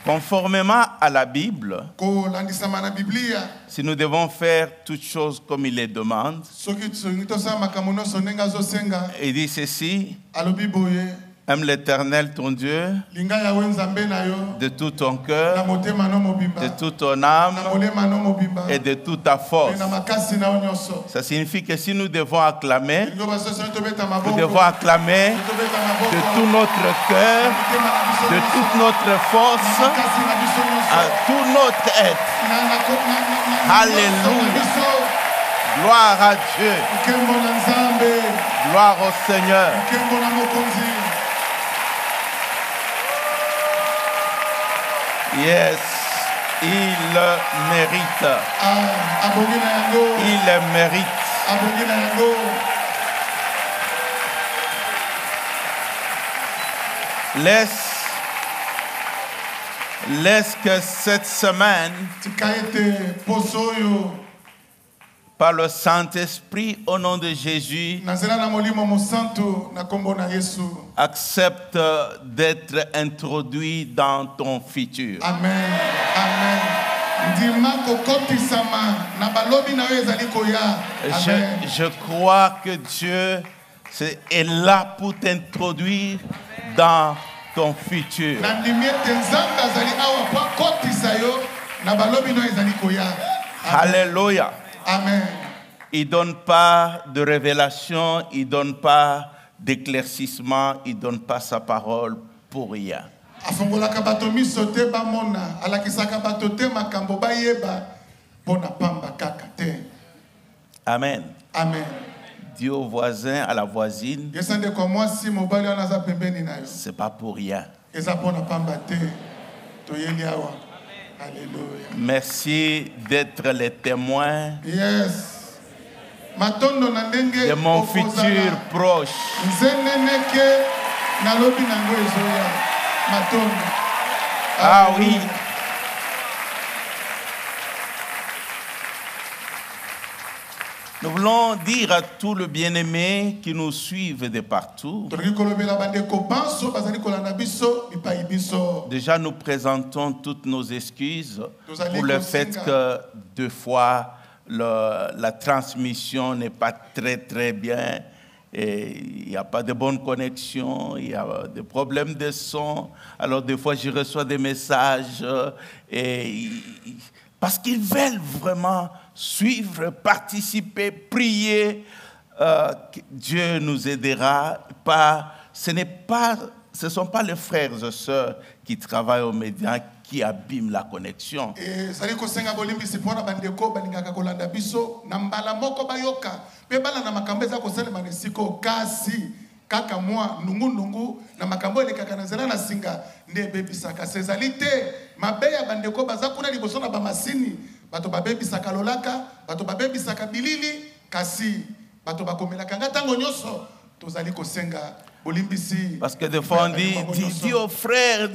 Conformément à la Bible, si nous devons faire toutes choses comme il les demande, il dit ceci: aime l'Éternel ton Dieu de tout ton cœur, de toute ton âme et de toute ta force. Ça signifie que si nous devons acclamer, nous devons acclamer de tout notre cœur, de toute notre force, à tout notre être. Alléluia. Gloire à Dieu. Gloire au Seigneur. Yes, il le mérite. Il le mérite. Laisse que cette semaine, par le Saint-Esprit, au nom de Jésus, accepte d'être introduit dans ton futur. Amen. Amen. Je crois que Dieu est là pour t'introduire dans ton futur. Alléluia. Amen. Il ne donne pas de révélation, il ne donne pas d'éclaircissement, il ne donne pas sa parole pour rien. Amen. Amen. Dis au voisin, à la voisine, c'est pas pour rien. Merci d'être les témoins de mon futur proche. Ah oui. Nous voulons dire à tous les bien-aimés qui nous suivent de partout. Déjà, nous présentons toutes nos excuses pour le fait que deux fois la transmission n'est pas très bien. Et il n'y a pas de bonne connexion, il y a des problèmes de son. Alors des fois, je reçois des messages parce qu'ils veulent vraiment suivre, participer, prier. Dieu nous aidera. Ce ne sont pas les frères et sœurs qui travaillent aux médias qui abîment la connexion. Kaka moi nungu na makambo elekaka na nzela na singa nde bebisaka sezalité mabeya bandeko baza kuna liboso na ba masini bato babebisaka lolaka bato babebisaka bilili kasi bato bakomelaka ngatango nyoso tozali kosenga bolimbisi. Parce que des fois on dit dis aux frères,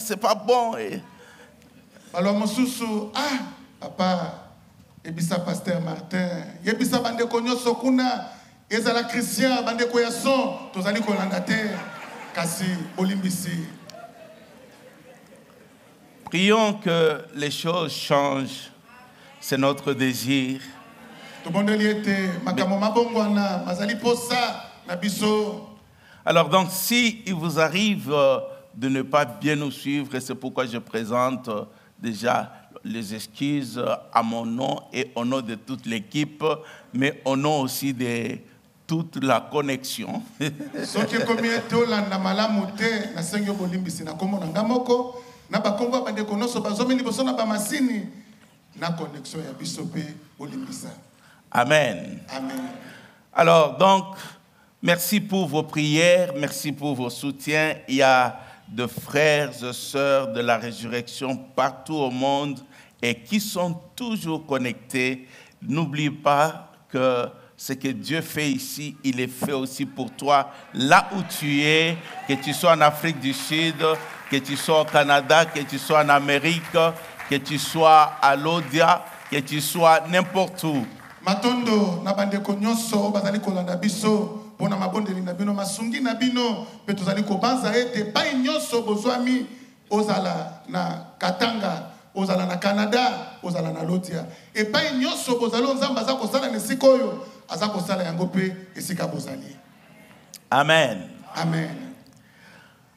c'est pas bon. Alors mosusu papa ebisa pasteur Martin yebisa bandeko nyoso kuna ezala Christian bandeko ya son tozali kolanda te kasi bolimbisi. Prions que les choses changent, c'est notre désir. Alors donc si il vous arrive de ne pas bien nous suivre, c'est pourquoi je présente déjà les excuses à mon nom et au nom de toute l'équipe, mais au nom aussi de toute la connexion. Amen. Amen. Alors donc, merci pour vos prières, merci pour vos soutiens. Il y a de frères et sœurs de la résurrection partout au monde et qui sont toujours connectés. N'oublie pas que ce que Dieu fait ici, il est fait aussi pour toi, là où tu es, que tu sois en Afrique du Sud, que tu sois au Canada, que tu sois en Amérique, que tu sois à l'Odia, que tu sois n'importe où. Matondo na bandeko nyonso bazali kolanda biso pona mabondeli na bino masungi na bino pe tozali kobanza ete pai nyonso bozwami ozala na Katanga, ozala na Canada, ozala na Lotia. Et pas nyonso bozalo nzamba za kosala na sikoyo, aza kosala yango pe esika bozali. Amen. Amen.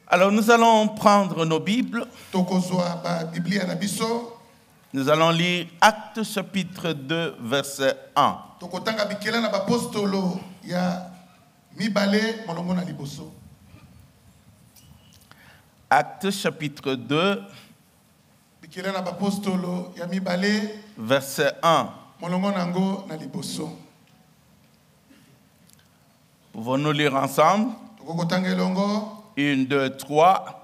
Alors nous allons prendre nos Bibles. Tokozwa ba Biblia na biso. Nous allons lire Actes chapitre 2 verset 1. Tokotanga bikela na bapostolo ya mibale molongo na liboso. Actes chapitre 2 bikela na bapostolo ya mibale verset 1. molongo nango na liboso. Pouvons-nous lire ensemble? Tokotanga elongo. 1, 2, 3.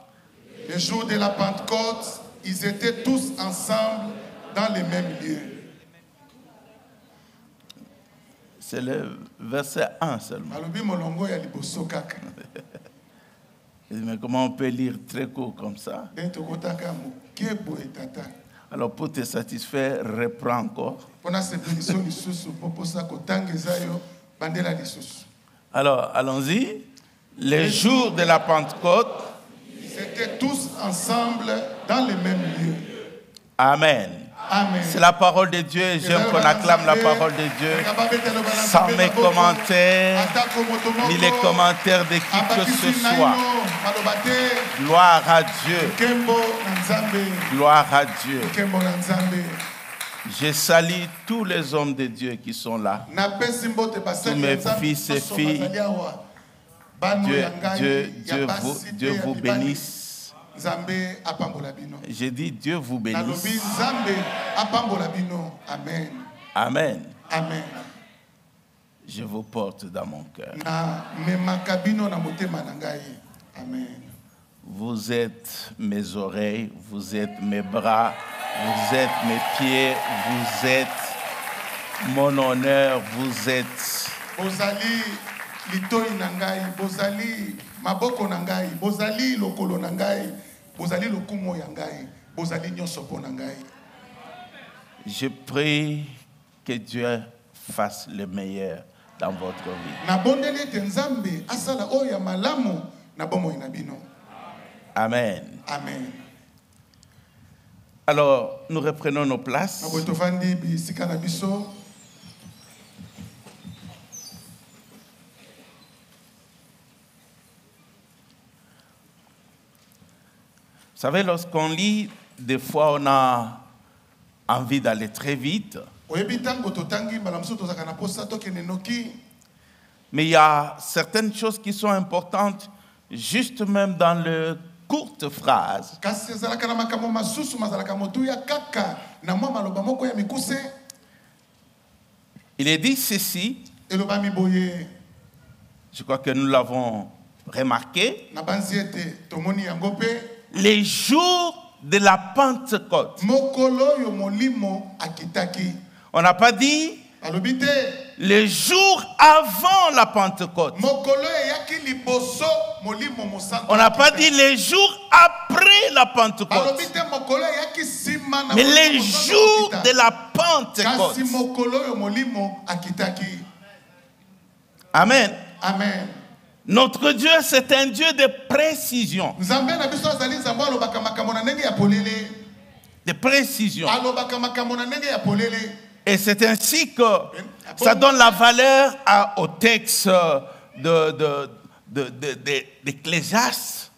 Le jour de la Pentecôte, ils étaient tous ensemble dans les mêmes lieux. C'est le verset 1 seulement. Mais comment on peut lire très court comme ça? Alors pour te satisfaire, reprends encore. Alors allons-y. Les jours de la Pentecôte, ils étaient tous ensemble dans les mêmes lieux. Amen. Amen. C'est la parole de Dieu. J'aime qu'on acclame la parole de Dieu sans mes commentaires, ni les commentaires de qui que ce soit. Gloire à Dieu. Gloire à Dieu. Je salue tous les hommes de Dieu qui sont là. Tous mes fils et filles. Dieu vous bénisse. J'ai dit Dieu vous bénisse. Amen. Amen. Amen. Je vous porte dans mon cœur. Amen. Vous êtes mes oreilles, vous êtes mes bras, vous êtes mes pieds, vous êtes mon honneur, vous êtes... litoi nangai, bozali maboko nangai, bozali lokolo nangai, bozali lokumo yangai, bozali nyoso po nangai. Je prie que Dieu fasse le meilleur dans votre vie. Na bondeli te nzambe asala oya malamu na bomo inabino. Amen. Amen. Alors, nous reprenons nos places. Na botovandi bi sikana biso. Vous savez, lorsqu'on lit, des fois on a envie d'aller très vite. Mais il y a certaines choses qui sont importantes, juste même dans les courtes phrases. Il est dit ceci, je crois que nous l'avons remarqué. Les jours de la Pentecôte. On n'a pas dit les jours avant la Pentecôte. On n'a pas dit les jours après la Pentecôte. Mais les jours de la Pentecôte. Amen. Amen. Notre Dieu, c'est un Dieu de précision. De précision. Et c'est ainsi que ça donne la valeur au texte d'Ecclésiaste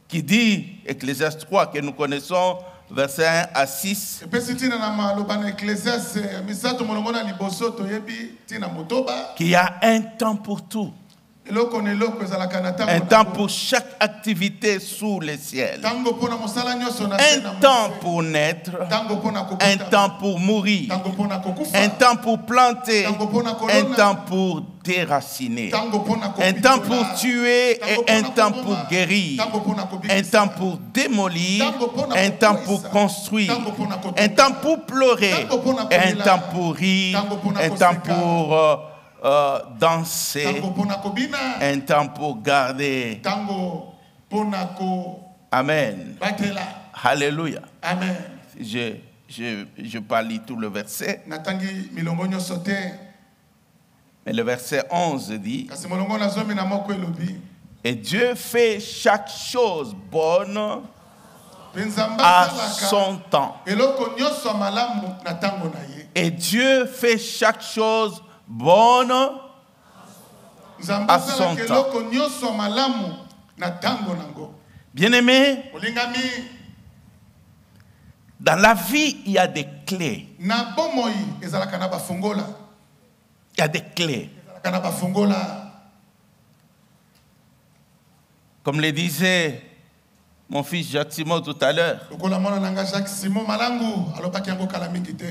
qui dit, Ecclésiaste 3 que nous connaissons, versets 1 à 6. Qu'il y a un temps pour tout. Un temps pour chaque activité sous le ciel. Un temps pour naître. Un temps pour mourir. Un temps pour planter. Un temps pour déraciner. Un temps pour tuer et un temps pour guérir. Un temps pour démolir. Un temps pour construire. Un temps pour pleurer. Un temps pour rire. Un temps pour... danser, un temps pour garder. Amen. Alléluia. Amen. Je pas lire tout le verset. Mais le verset 11 dit, et Dieu fait chaque chose bonne à son temps. eloko nyonso malamu na tango na ye. Et Dieu fait chaque chose bonne à son temps. eloko nyonso malamu na tango nango. Bien-aimé, Olingami, dans la vie, il y a des clés. na bomoi ezalaka na bafungola. Il y a des clés. Ezalaka na bafungola. Comme le disait mon fils Jacques Simon tout à l'heure, Lokola mwana nanga Jacques Simon Malangu alobaki yango kala mingi te.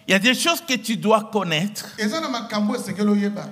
il y a des choses que tu dois connaître, Eza na makambo esengeli oyeba.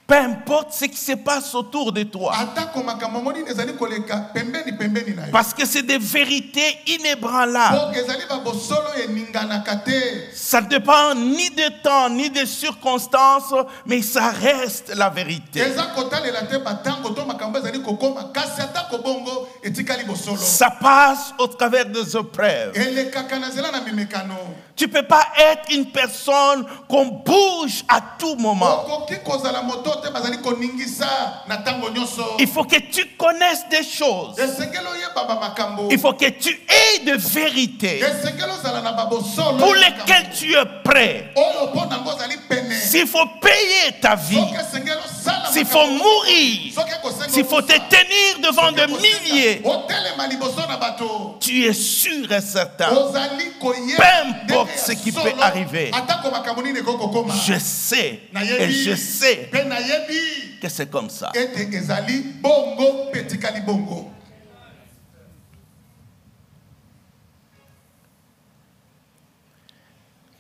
peu importe ce qui se passe autour de toi. Atako makambo moni ezali koleka pembeni na yo. Parce que c'est des vérités inébranlables. Po ezali ba bosolo eninganaka te. Ça ne dépend ni de temps, ni de circonstances, mais ça reste la vérité. Eza kotalela te batango to makambo ezali kokoma kasi atako bongo etikali bosolo. Ça passe au travers des épreuves. Elekaka na zela na mimekano. Tu ne peux pas être une personne qu'on bouge à tout moment. Okoki kozala moto te bazali koningisa na tango nyonso. Il faut que tu connaisses des choses. Esengeli oyeba ba makambo. Il faut que tu aies de vérités Esengeli ozala na ba bosolo. pour lesquelles tu es prêt. Oyo po nango ezali pene. S'il faut payer ta vie, Soki esengeli osala s'il faut mourir, Soki ekosenga s'il faut te okufa. tenir devant de milliers, Otelema liboso na bato. tu es sûr et certain. Ozali koyeba Peu importe ndenge ce ya qui peut solo, arriver. atako makambo nini ekokokoma. Je sais et Nayebi, je sais pe nayebi que c'est comme ça. ete ezali bongo pe etikali bongo.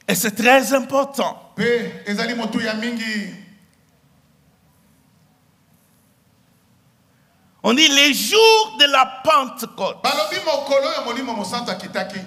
Et c'est très important. Pe ezali motu ya mingi. On dit les jours de la Pentecôte. Balobi mokolo ya molimo mosantu akitaki.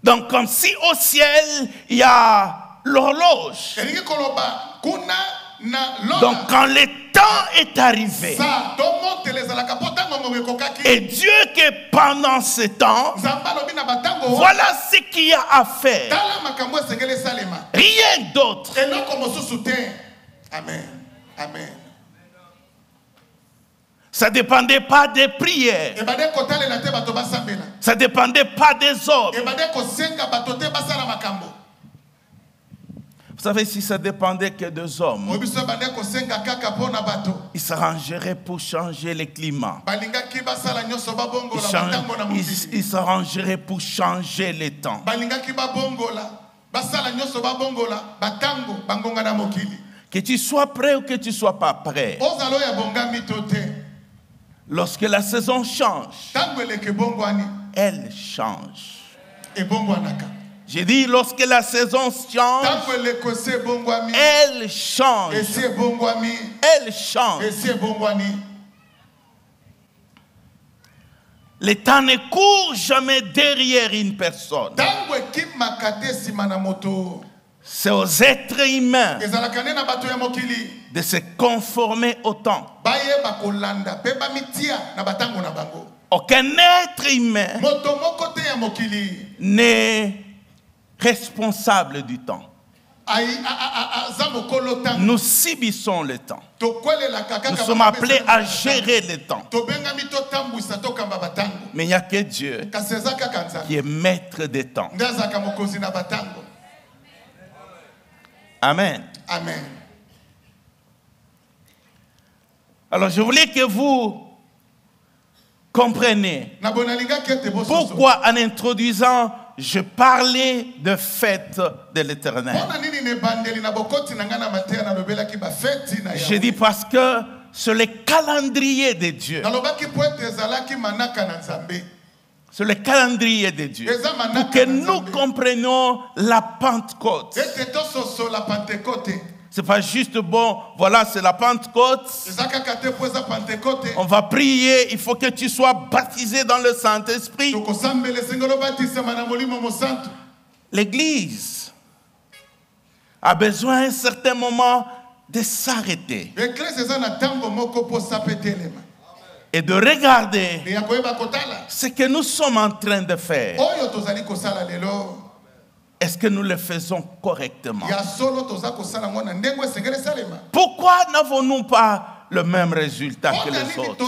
Donc comme si au ciel, il y a l'horloge. Elingi koloba kuna na lola. Donc quand le temps est arrivé, Sa tomontele ezalaka po ntango ngongo ekokaki. et Dieu que pendant ce temps, Nzambe alobi na batango. voilà ce qu'il y a à faire. Tala makambo esengeli esalema. Rien d'autre. Eloko mosusu te. Amen. Amen. Ça ne dépendait pas des prières. Ebade kotalela te bato basambela. Ça ne dépendait pas des hommes. Ebade kosenga bato te basala makambo. Vous savez, si ça dépendait que des hommes, Mobiso ebade kosenga kaka pona bato. ils s'arrangeraient pour changer le climat. Balingaki basala nyonso babongola batango na mokili. Ils s'arrangeraient pour changer le temps. Balingaki babongola basala nyonso babongola batango bangonga na mokili. Que tu sois prêt ou que tu ne sois pas prêt, Ozalo ya bongami to te. lorsque la saison change, Tango eleke bongwani elle change. ebongwanaka. J'ai dit, lorsque la saison change, Tango eleko se bongwami elle change. esi ebongwami Elle change. esi ebongwani. Le temps ne court jamais derrière une personne. Tango ekimaka te nsima na moto. C'est aux êtres humains Ezalaka nde na bato ya mokili. de se conformer au temps. Bayeba kolanda pe bamitia na batango na bango. Aucun être humain Moto moko te ya mokili n'est responsable du temps. aza mokolo tango. Nous subissons le temps. Tokwelelaka kaka Nous sommes bapesa appelés na à batango. gérer le temps. Tobengami totambwisa tokamba batango. Mais il n'y a que Dieu Kasi eza kaka Nzambe qui est maître des temps. nde azalaka mokonzi na batango. Amen. Amen. Alors je voulais que vous compreniez Na bonalingaki ete bososo. pourquoi en introduisant je parlais de fête de l'Éternel. Mpona nini na ebandeli na bokoti na ngai na mateya nalobelaki bafeti na Je dis Yahweh. parce que c'est le calendrier de Dieu. Nalobaki po ete ezalaki manaka na Nzambe. C'est le calendrier de Dieu. Eza Pour manaka que na nous Nzambe. comprenions la Pentecôte. Ete tososo la Pentecôte. C'est pas juste bon, voilà, c'est la Pentecôte. Eza kaka te po eza Pentecôte. On va prier, il faut que tu sois baptisé dans le Saint-Esprit. Tokosambela esengeli obatisama na molimo mosantu. L'Église a besoin à un certain moment de s'arrêter Eklesi eza na ntango moko po sapetelema. et de regarder Ya koyeba kotala. ce que nous sommes en train de faire. Oyo tozali kosala lelo. Est-ce que nous le faisons correctement? Ya solo toza kosala ngo na ndenge esengeli esalema. Pourquoi n'avons-nous pas pas le même résultat que les autres.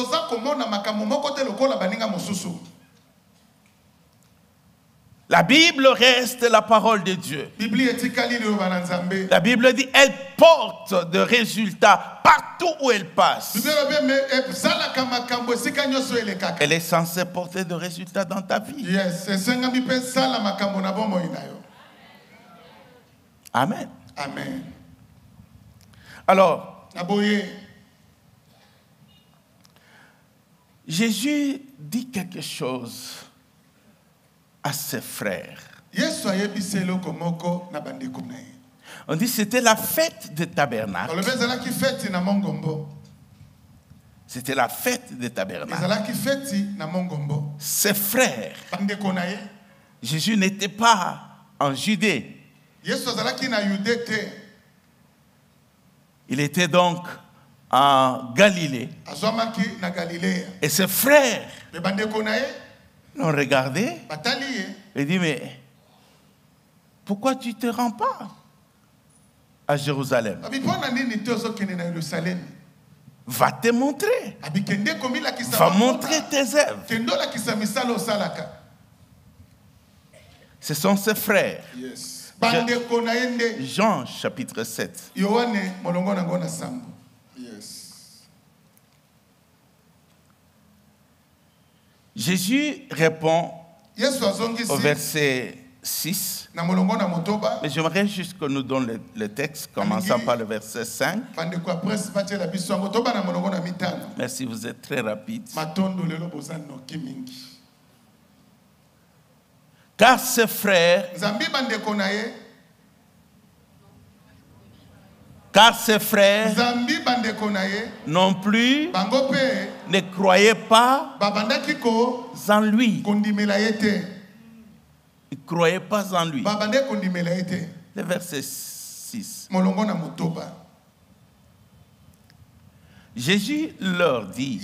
La Bible reste la parole de Dieu. La Bible dit elle porte des résultats partout où elle passe. Elle est censée porter des résultats dans ta vie. Amen. Amen. Alors, Jésus dit quelque chose à ses frères. On dit que c'était la fête des tabernacles. C'était la fête des tabernacles. Ses frères, Jésus n'était pas en Judée. Il était donc en Galilée. Et ses frères l'ont regardé et dit, mais pourquoi tu ne te rends pas à Jérusalem? Va te montrer. Va montrer tes œuvres. Ce sont ses frères. Jean chapitre 7. Jésus répond au verset 6. Mais j'aimerais juste que nous donne le texte, commençant par le verset 5. Merci, vous êtes très rapide. Car ses frères non plus ne croyaient pas en lui. Ils ne croyaient pas en lui. Le verset 6. Jésus leur dit,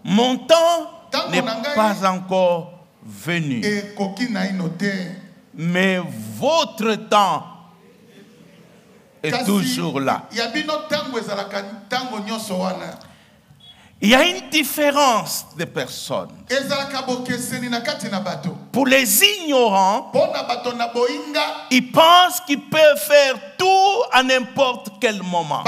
mon temps n'est pas encore venu, mais votre temps est toujours là. Il y a une différence de personnes. Pour les ignorants, ils pensent qu'ils peuvent faire tout à n'importe quel moment.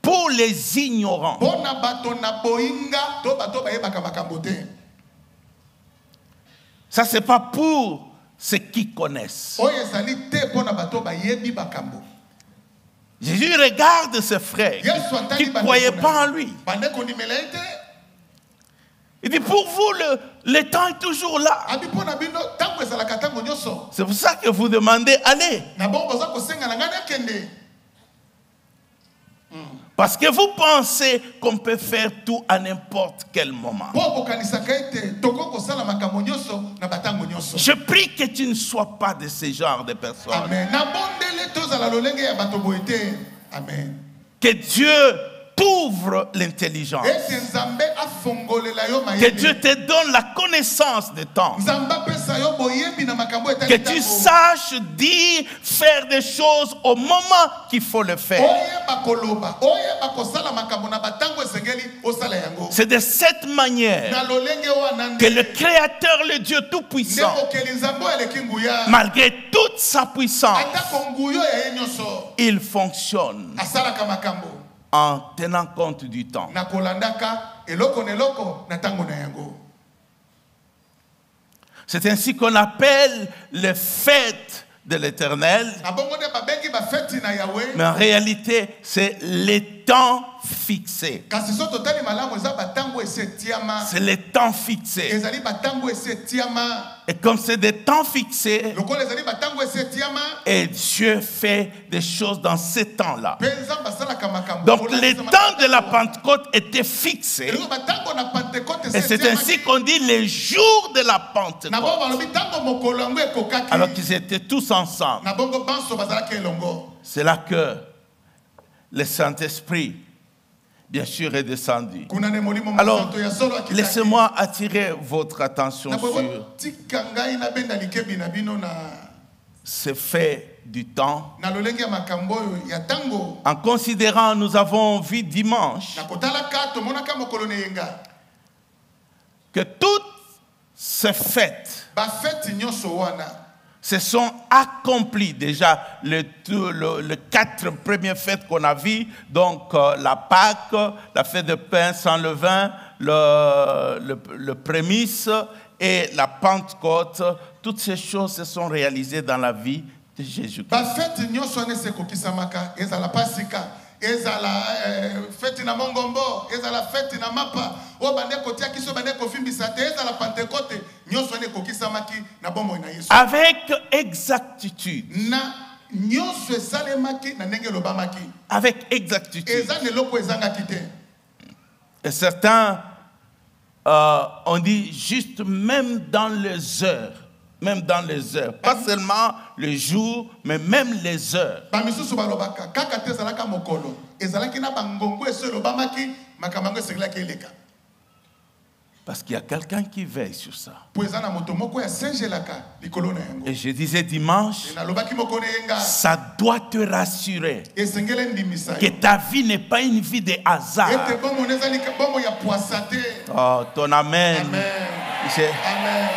Pour les ignorants, ça c'est pas pour ceux qui connaissent. Jésus regarde ses frères qui ne croyaient pas en lui. Il dit, pour vous, le temps est toujours là. C'est pour ça que vous demandez, allez. Parce que vous pensez qu'on peut faire tout à n'importe quel moment. Je prie que tu ne sois pas de ce genre de personnes. Amen. Que Dieu t'ouvre l'intelligence. Que Dieu te donne la connaissance de temps. Que tu saches dire, faire des choses au moment qu'il faut le faire. C'est de cette manière que le Créateur, le Dieu Tout-Puissant, malgré toute sa puissance, il fonctionne en tenant compte du temps. C'est ainsi qu'on appelle les fêtes de l'Éternel. Mais en réalité, c'est les temps fixés. C'est les temps fixés. Et comme c'est des temps fixés, et Dieu fait des choses dans ces temps-là. Donc les temps de la Pentecôte étaient fixés. Et c'est ainsi qu'on dit les jours de la Pentecôte. Alors qu'ils étaient tous ensemble. C'est là que le Saint-Esprit, bien sûr, est descendu. Alors, laissez-moi attirer votre attention sur ces faits du temps, na lolenge ya makambo oyo ya tango en considérant, nous avons vu dimanche, na kotalaka tomonaka mokolo na yenga que toutes ces fêtes bafeti nyonso wana se sont accomplies déjà les 4 premières fêtes qu'on a vues, donc la Pâque, la fête de pain sans levain, le prémisse et la Pentecôte. Toutes ces choses se sont réalisées dans la vie de Jésus-Christ. bafeti nyonso wana ekokisamaka ezala pasika ezala feti na mongombo ezala feti na mapa o bande kotia kiso bande kofimbisa te ezala Pentecote nyonso wana ekokisamaki na bomoi na Yesu Avec exactitude. na nyonso esalemaki na ndenge elobamaki Avec exactitude. eza neloko ezangaki te. Et certains ont dit juste même dans les heures. Même dans les heures. Pas seulement le jour, mais même les heures. bamisusu balobaka kaka te ezalaka mokolo ezalaki na bangongo eso elobamaki makambo esegelaki eleka Parce qu'il y a quelqu'un qui veille sur ça. po eza na moto moko ya sengelaka likolo na yango Et je disais dimanche, nalobaki moko na yenga ça doit te rassurer esengeli ndimisa que ta vie n'est pas une vie de hasard. ete bomo ezali bomo ya poisa te. Oh, ton amen. Amen. Amen.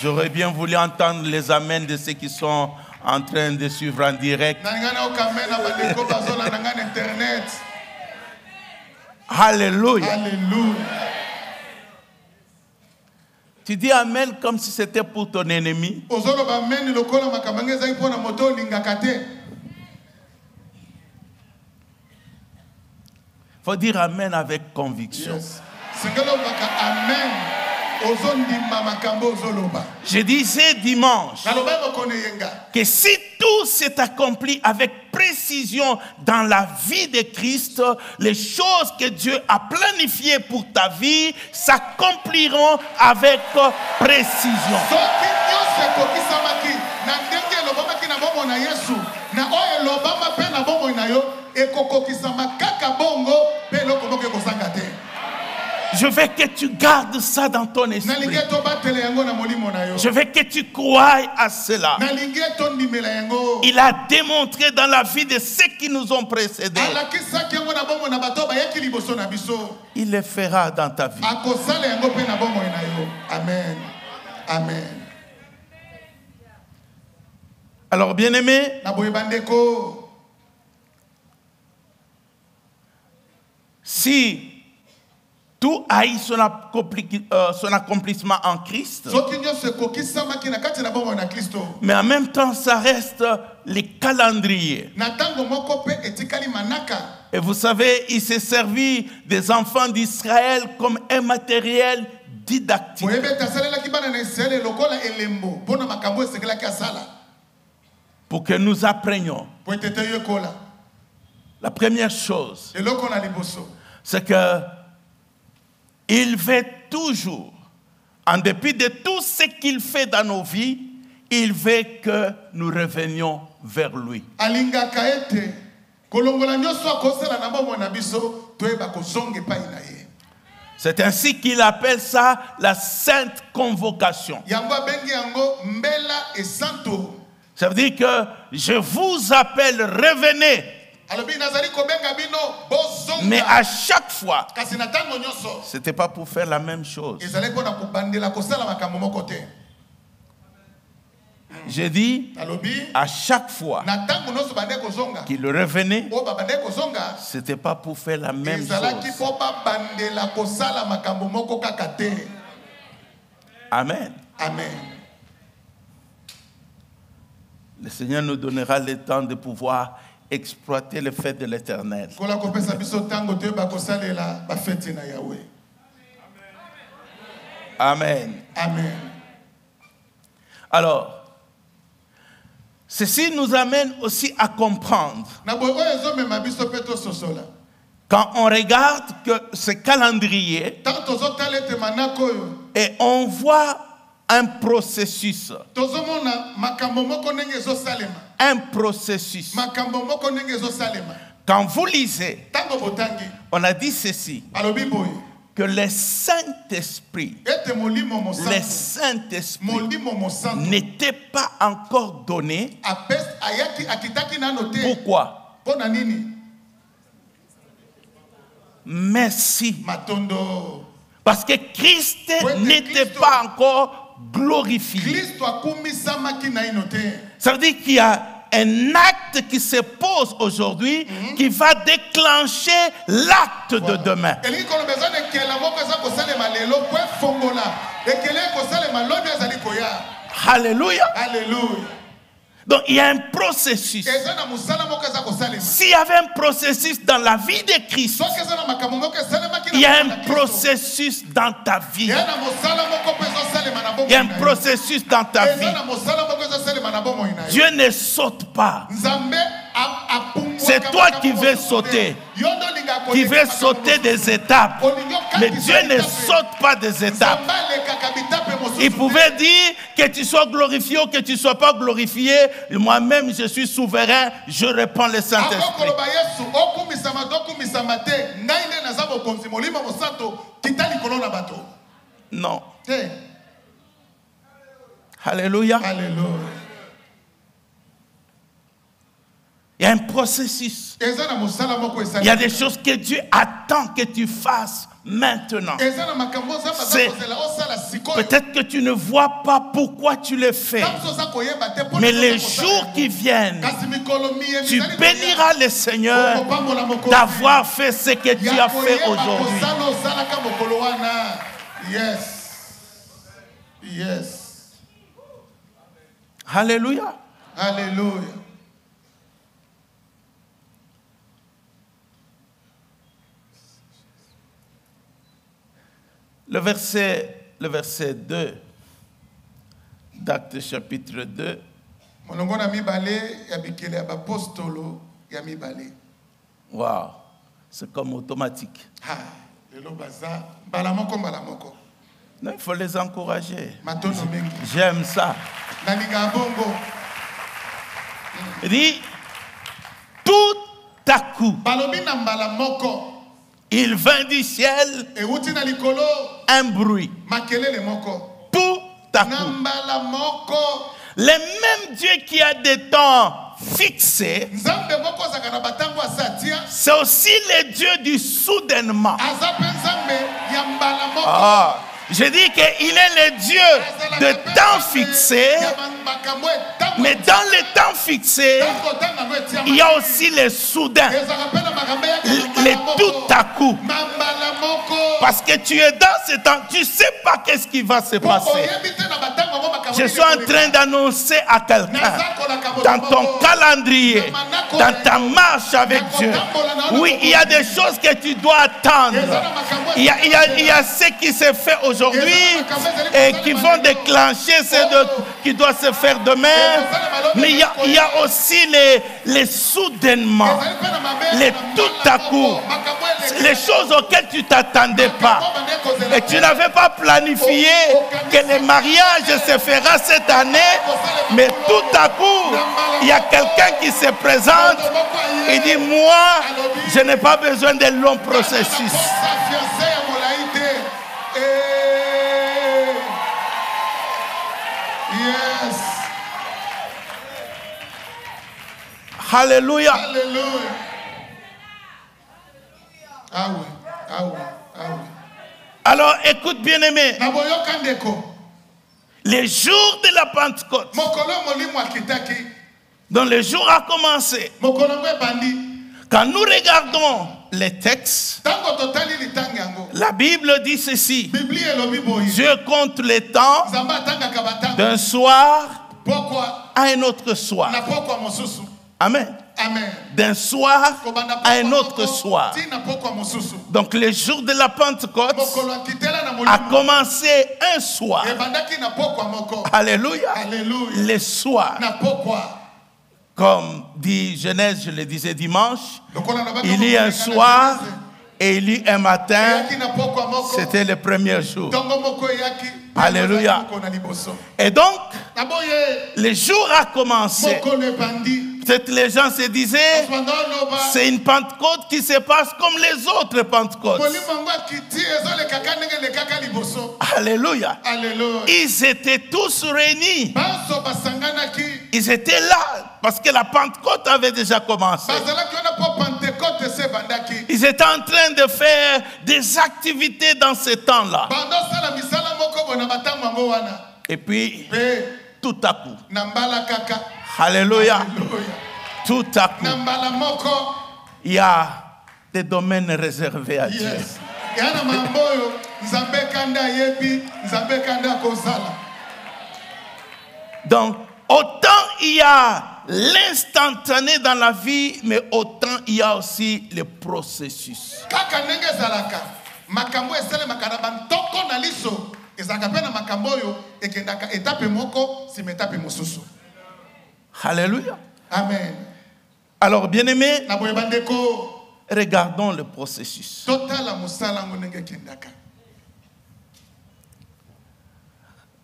J'aurais bien voulu entendre les amens de ceux qui sont en train de suivre en direct. nalingana okamena bandeko bazola na ngana internet. Alléluia. Alléluia. Tu dis amen comme si c'était pour ton ennemi. ozoloba amen lokola makambo ezali mpona moto olingaka te. Faut dire amen avec conviction. Yes. sengeli obaka amen ozondima makambo ozoloba. Je disais dimanche nalobai moko na yenga que si tout s'est accompli avec précision dans la vie de Christ, les choses que Dieu a planifiées pour ta vie s'accompliront avec précision. soki nyonso ekokisamaki na ndenge elobamaki na bomoi na Yesu na oyo elobama mpe na bomoi na yo ekokokisama kaka bongo mpe eloko moko ekosanga te. Je veux que tu gardes ça dans ton esprit. nalingi tobatela yango na molimo na yo. Je veux que tu croies à cela. nalingi tondimela yango. Il a démontré dans la vie de ceux qui nous ont précédés. alakisaki yango na bomoi na bato bayaki liboso na biso. Il le fera dans ta vie. akosala yango mpe na bomoi na yo. Amen. Amen. Alors, bien-aimés, na boye bandeko si tout a eu son accomplissement en Christ, soki nyonso ekokisamaki na kati na bomoi na Kristo mais en même temps, ça reste les calendriers. na ntango moko mpe etikali manaka. Et vous savez, il s'est servi des enfants d'Israël comme un matériel didactique. boyebe ete asalelaki bana na Israele lokola elembo mpona makambo esengelaki asala Pour que nous apprenions. po ete toyekola La première chose, eloko na liboso c'est que il veut toujours, en dépit de tout ce qu'il fait dans nos vies, il veut que nous revenions vers lui. alingaka ete kolongola nyonso akosala na bomoi na biso toyeba kozonga epai na ye. C'est ainsi qu'il appelle ça la sainte convocation. yango abengi yango mbela esanto. Ça veut dire que je vous appelle, revenez. alobi nazali kobenga bino Mais bozonga à chaque fois, kasi na ntango nyonso ce n'était pas pour faire la même chose. ezali mpona kobandela kosala makambo moko te. J'ai dit, alobi à chaque fois na ntango nyonso bande kozonga qu'il revenait, oyo babande kozonga ce n'était pas pour faire la même ezalaki chose. mpo babandela kosala makambo moko kaka te. Amen. Amen. Le Seigneur nous donnera le temps de pouvoir exploiter le fait de l'Éternel. kola kopesa biso ntango toyeba kosalela bafeti na Yawe. Amen. Amen. Alors, ceci nous amène aussi à comprendre, na boye oyo ezomema biso mpe tososola quand on regarde que ce calendrier, ntango tozotala ete manako oyo et on voit un processus, tozomona makambo moko ndenge ezosalema un processus. makambo moko ndenge ezosalema. Quand vous lisez, ntango botangi on a dit ceci, alobi boye que le Saint-Esprit n'était pas encore donné. Pourquoi? Merci. Parce que Christ n'était pas encore glorifié. Ça veut dire qu'il y a un acte qui se pose aujourd'hui qui va déclencher l'acte de demain. Alléluia. Donc il y a un processus. S'il y avait un processus dans la vie de Christ, il y a un processus dans ta vie. Il y a un processus dans ta vie. Dieu ne saute pas. C'est toi qui veux sauter. Qui veux sauter des étapes. Mais Dieu ne saute pas des étapes. Il pouvait dire que tu sois glorifié ou que tu ne sois pas glorifié. Moi-même, je suis souverain. Je répands le Saint-Esprit. Non. Alléluia. Il y a un processus. Il y a des choses que Dieu attend que tu fasses maintenant. Peut-être que tu ne vois pas pourquoi tu le fais. Mais les jours qui viennent, tu béniras le Seigneur d'avoir fait ce que tu as fait aujourd'hui. Yes. Alléluia. Alléluia. Le verset 2 d'Actes chapitre 2. Wow, c'est comme automatique. Non, il faut les encourager. J'aime ça. Il dit, tout à coup, il vint du ciel un bruit. Tout à coup. Le même Dieu qui a des temps fixés, c'est aussi le Dieu du soudainement. Je dis qu'il est le Dieu de temps fixé, mais dans le temps fixé, il y a aussi le soudain, le tout à coup. Parce que tu es dans ce temps, tu ne sais pas qu'est-ce qui va se passer. Je suis en train d'annoncer à quelqu'un, dans ton calendrier, dans ta marche avec Dieu, oui, il y a des choses que tu dois attendre. Il y a ce qui se fait aujourd'hui et qui vont déclencher ce qui doit se faire demain. Mais il y a aussi les soudainements, les tout à coup, les choses auxquelles tu ne t'attendais pas. Et tu n'avais pas planifié que le mariage se fera cette année, mais tout à coup, il y a quelqu'un qui se présente et dit, moi, je n'ai pas besoin de long processus. Yes. Alléluia. Alléluia. Ah oui, ah oui, ah oui. Alors écoute bien aimé. Les jours de la Pentecôte, dont le jour a commencé, quand nous regardons les textes, la Bible dit ceci: Dieu compte les temps d'un soir à un autre soir. Amen. D'un soir à un autre soir. Donc le jour de la Pentecôte a commencé un soir. Alléluia. Le soir. Comme dit Genèse, je le disais dimanche, il y a un soir et il y a un matin. C'était le premier jour. Alléluia. Et donc, le jour a commencé. Peut-être les gens se disaient, c'est une Pentecôte qui se passe comme les autres Pentecôtes. Alléluia. Ils étaient tous réunis. Ils étaient là parce que la Pentecôte avait déjà commencé. Ils étaient en train de faire des activités dans ce temps-là. Et puis, tout à coup, alléluia, tout à coup, il y a des domaines réservés à Dieu. Donc, autant il y a l'instantané dans la vie, mais autant il y a aussi le processus. Alléluia. Amen. Alors, bien-aimés, regardons le processus.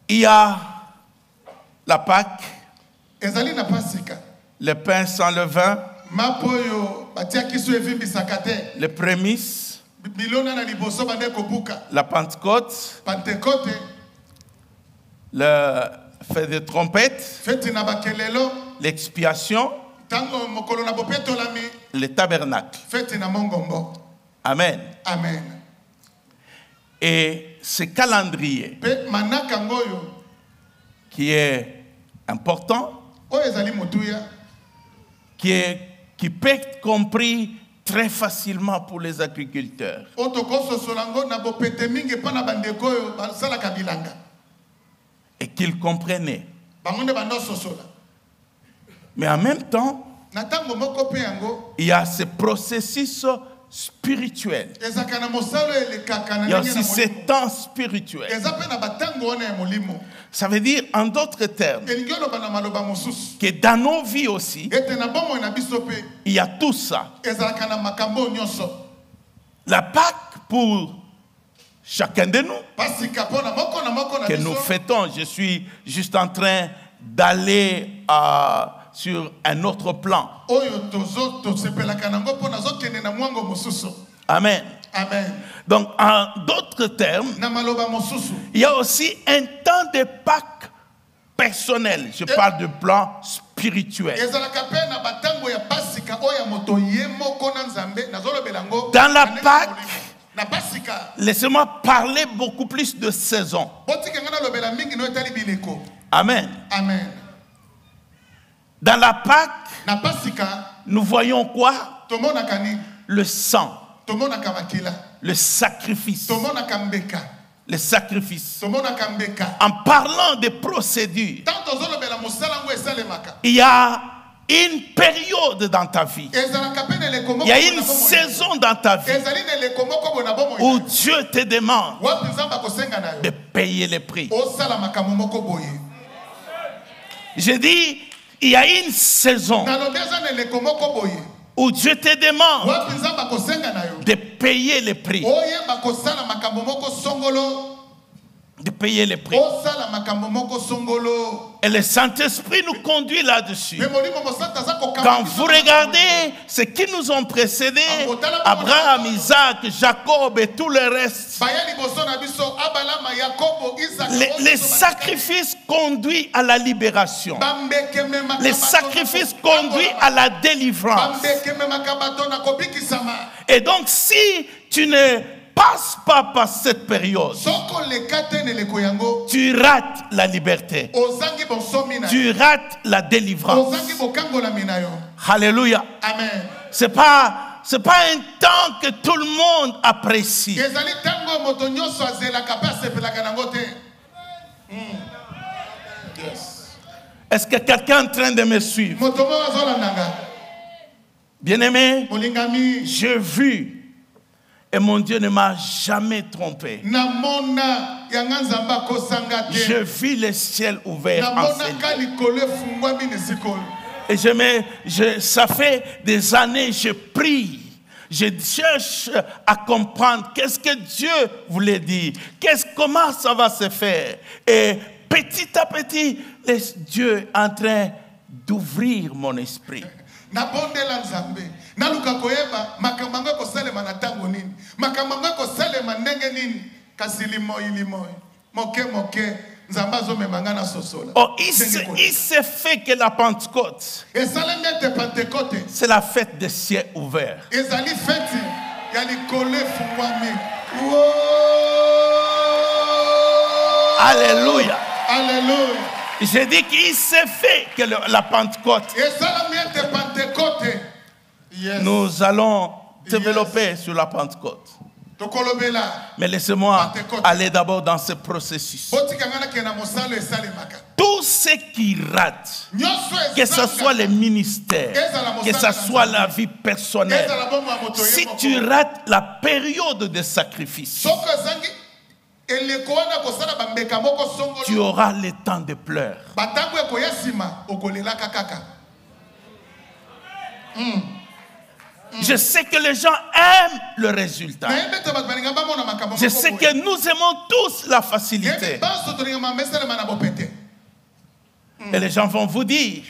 Il y a la Pâque, le pain sans levain, les prémices, la Pentecôte, le fête de trompette, l'expiation, le tabernacle. Amen. Amen. Et ce calendrier qui est important, qui peut être compris très facilement pour les agriculteurs. Et qu'ils comprenaient. Mais en même temps, il y a ce processus spirituel. Il y a aussi ce temps spirituel. Ça veut dire, en d'autres termes, que dans nos vies aussi, il y a tout ça. La Pâque pour chacun de nous, que nous fêtons. Je suis juste en train d'aller sur un autre plan. Amen. Amen. Donc, en d'autres termes, il y a aussi un temps de Pâques personnel. Je parle de plan spirituel. Dans la Pâque, laissez-moi parler beaucoup plus de saison. Amen. Amen. Dans la Pâque, nous voyons quoi? Le sang. Le sacrifice. Le sacrifice. En parlant des procédures, il y a une période dans ta vie. Il y a une saison dans ta vie où Dieu te demande de payer les prix. Je dis, il y a une saison où Dieu te demande de payer les prix. De payer les prix. Et le Saint-Esprit nous conduit là-dessus. Quand vous regardez ce qui nous ont précédés, Abraham, Isaac, Jacob et tout le reste, les sacrifices conduisent à la libération. Les sacrifices conduisent à la délivrance. Et donc, si tu ne passes pas par cette période, tu rates la liberté. Tu rates la délivrance. Alléluia. Amen. C'est pas un temps que tout le monde apprécie. Est-ce que quelqu'un est en train de me suivre? Bien-aimé, j'ai vu. Et mon Dieu ne m'a jamais trompé. Je vis le ciel ouvert en et ça fait des années, je prie. Je cherche à comprendre qu'est-ce que Dieu voulait dire. Comment ça va se faire. Et petit à petit, Dieu est en train d'ouvrir mon esprit. Nabondela nzambe naluka koyeba makambo yango ekosalema na ntango nini makambo yango ekosalema ndenge nini kasi limoyi moke nzambe azomema nga na sosola. Oh, il s'est fait que la Pentecôte, esalemi ete Pentecôte c'est la fête des cieux ouverts. ezali feti ya likolo efungwami. Alléluia. Alléluia. J'ai dit qu'il s'est fait que la Pentecôte. esalemi ete Pentecôte. Yes. Nous allons développer sur la Pentecôte. Mais laissez-moi aller d'abord dans ce processus. Tout ce qui rate, que ce soit les ministères, que ce soit la vie personnelle, si tu rates la période de sacrifice, tu auras le temps de pleurs. Je sais que les gens aiment le résultat. Je sais que nous aimons tous la facilité. Et les gens vont vous dire,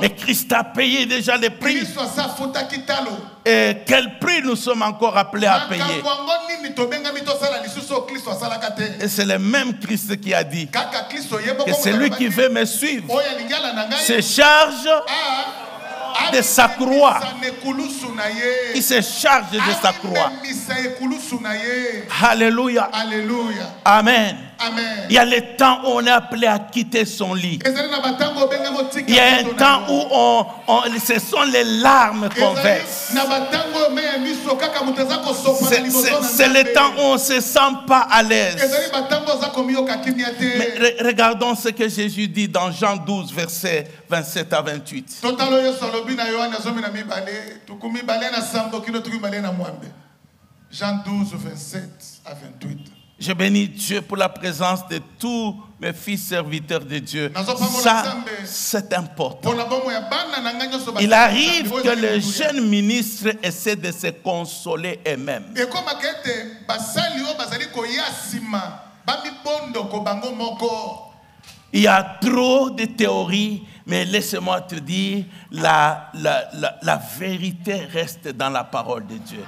mais Christ a payé déjà le prix. Et quel prix nous sommes encore appelés à payer? Et c'est le même Christ qui a dit que celui qui veut me suivre se charge de sa croix. Il se charge de sa croix. Alléluia. Alléluia. Amen. Amen. Il y a le temps où on est appelé à quitter son lit. Il y a un temps où ce sont les larmes qu'on verse. C'est le temps où on ne se sent pas à l'aise. Mais regardons ce que Jésus dit dans Jean 12, versets 27 à 28. Jean 12, 27 à 28. Je bénis Dieu pour la présence de tous mes fils serviteurs de Dieu. Ça, c'est important. Il arrive que les jeunes ministres essaient de se consoler eux-mêmes. Il y a trop de théories, mais laisse-moi te dire, la vérité reste dans la parole de Dieu.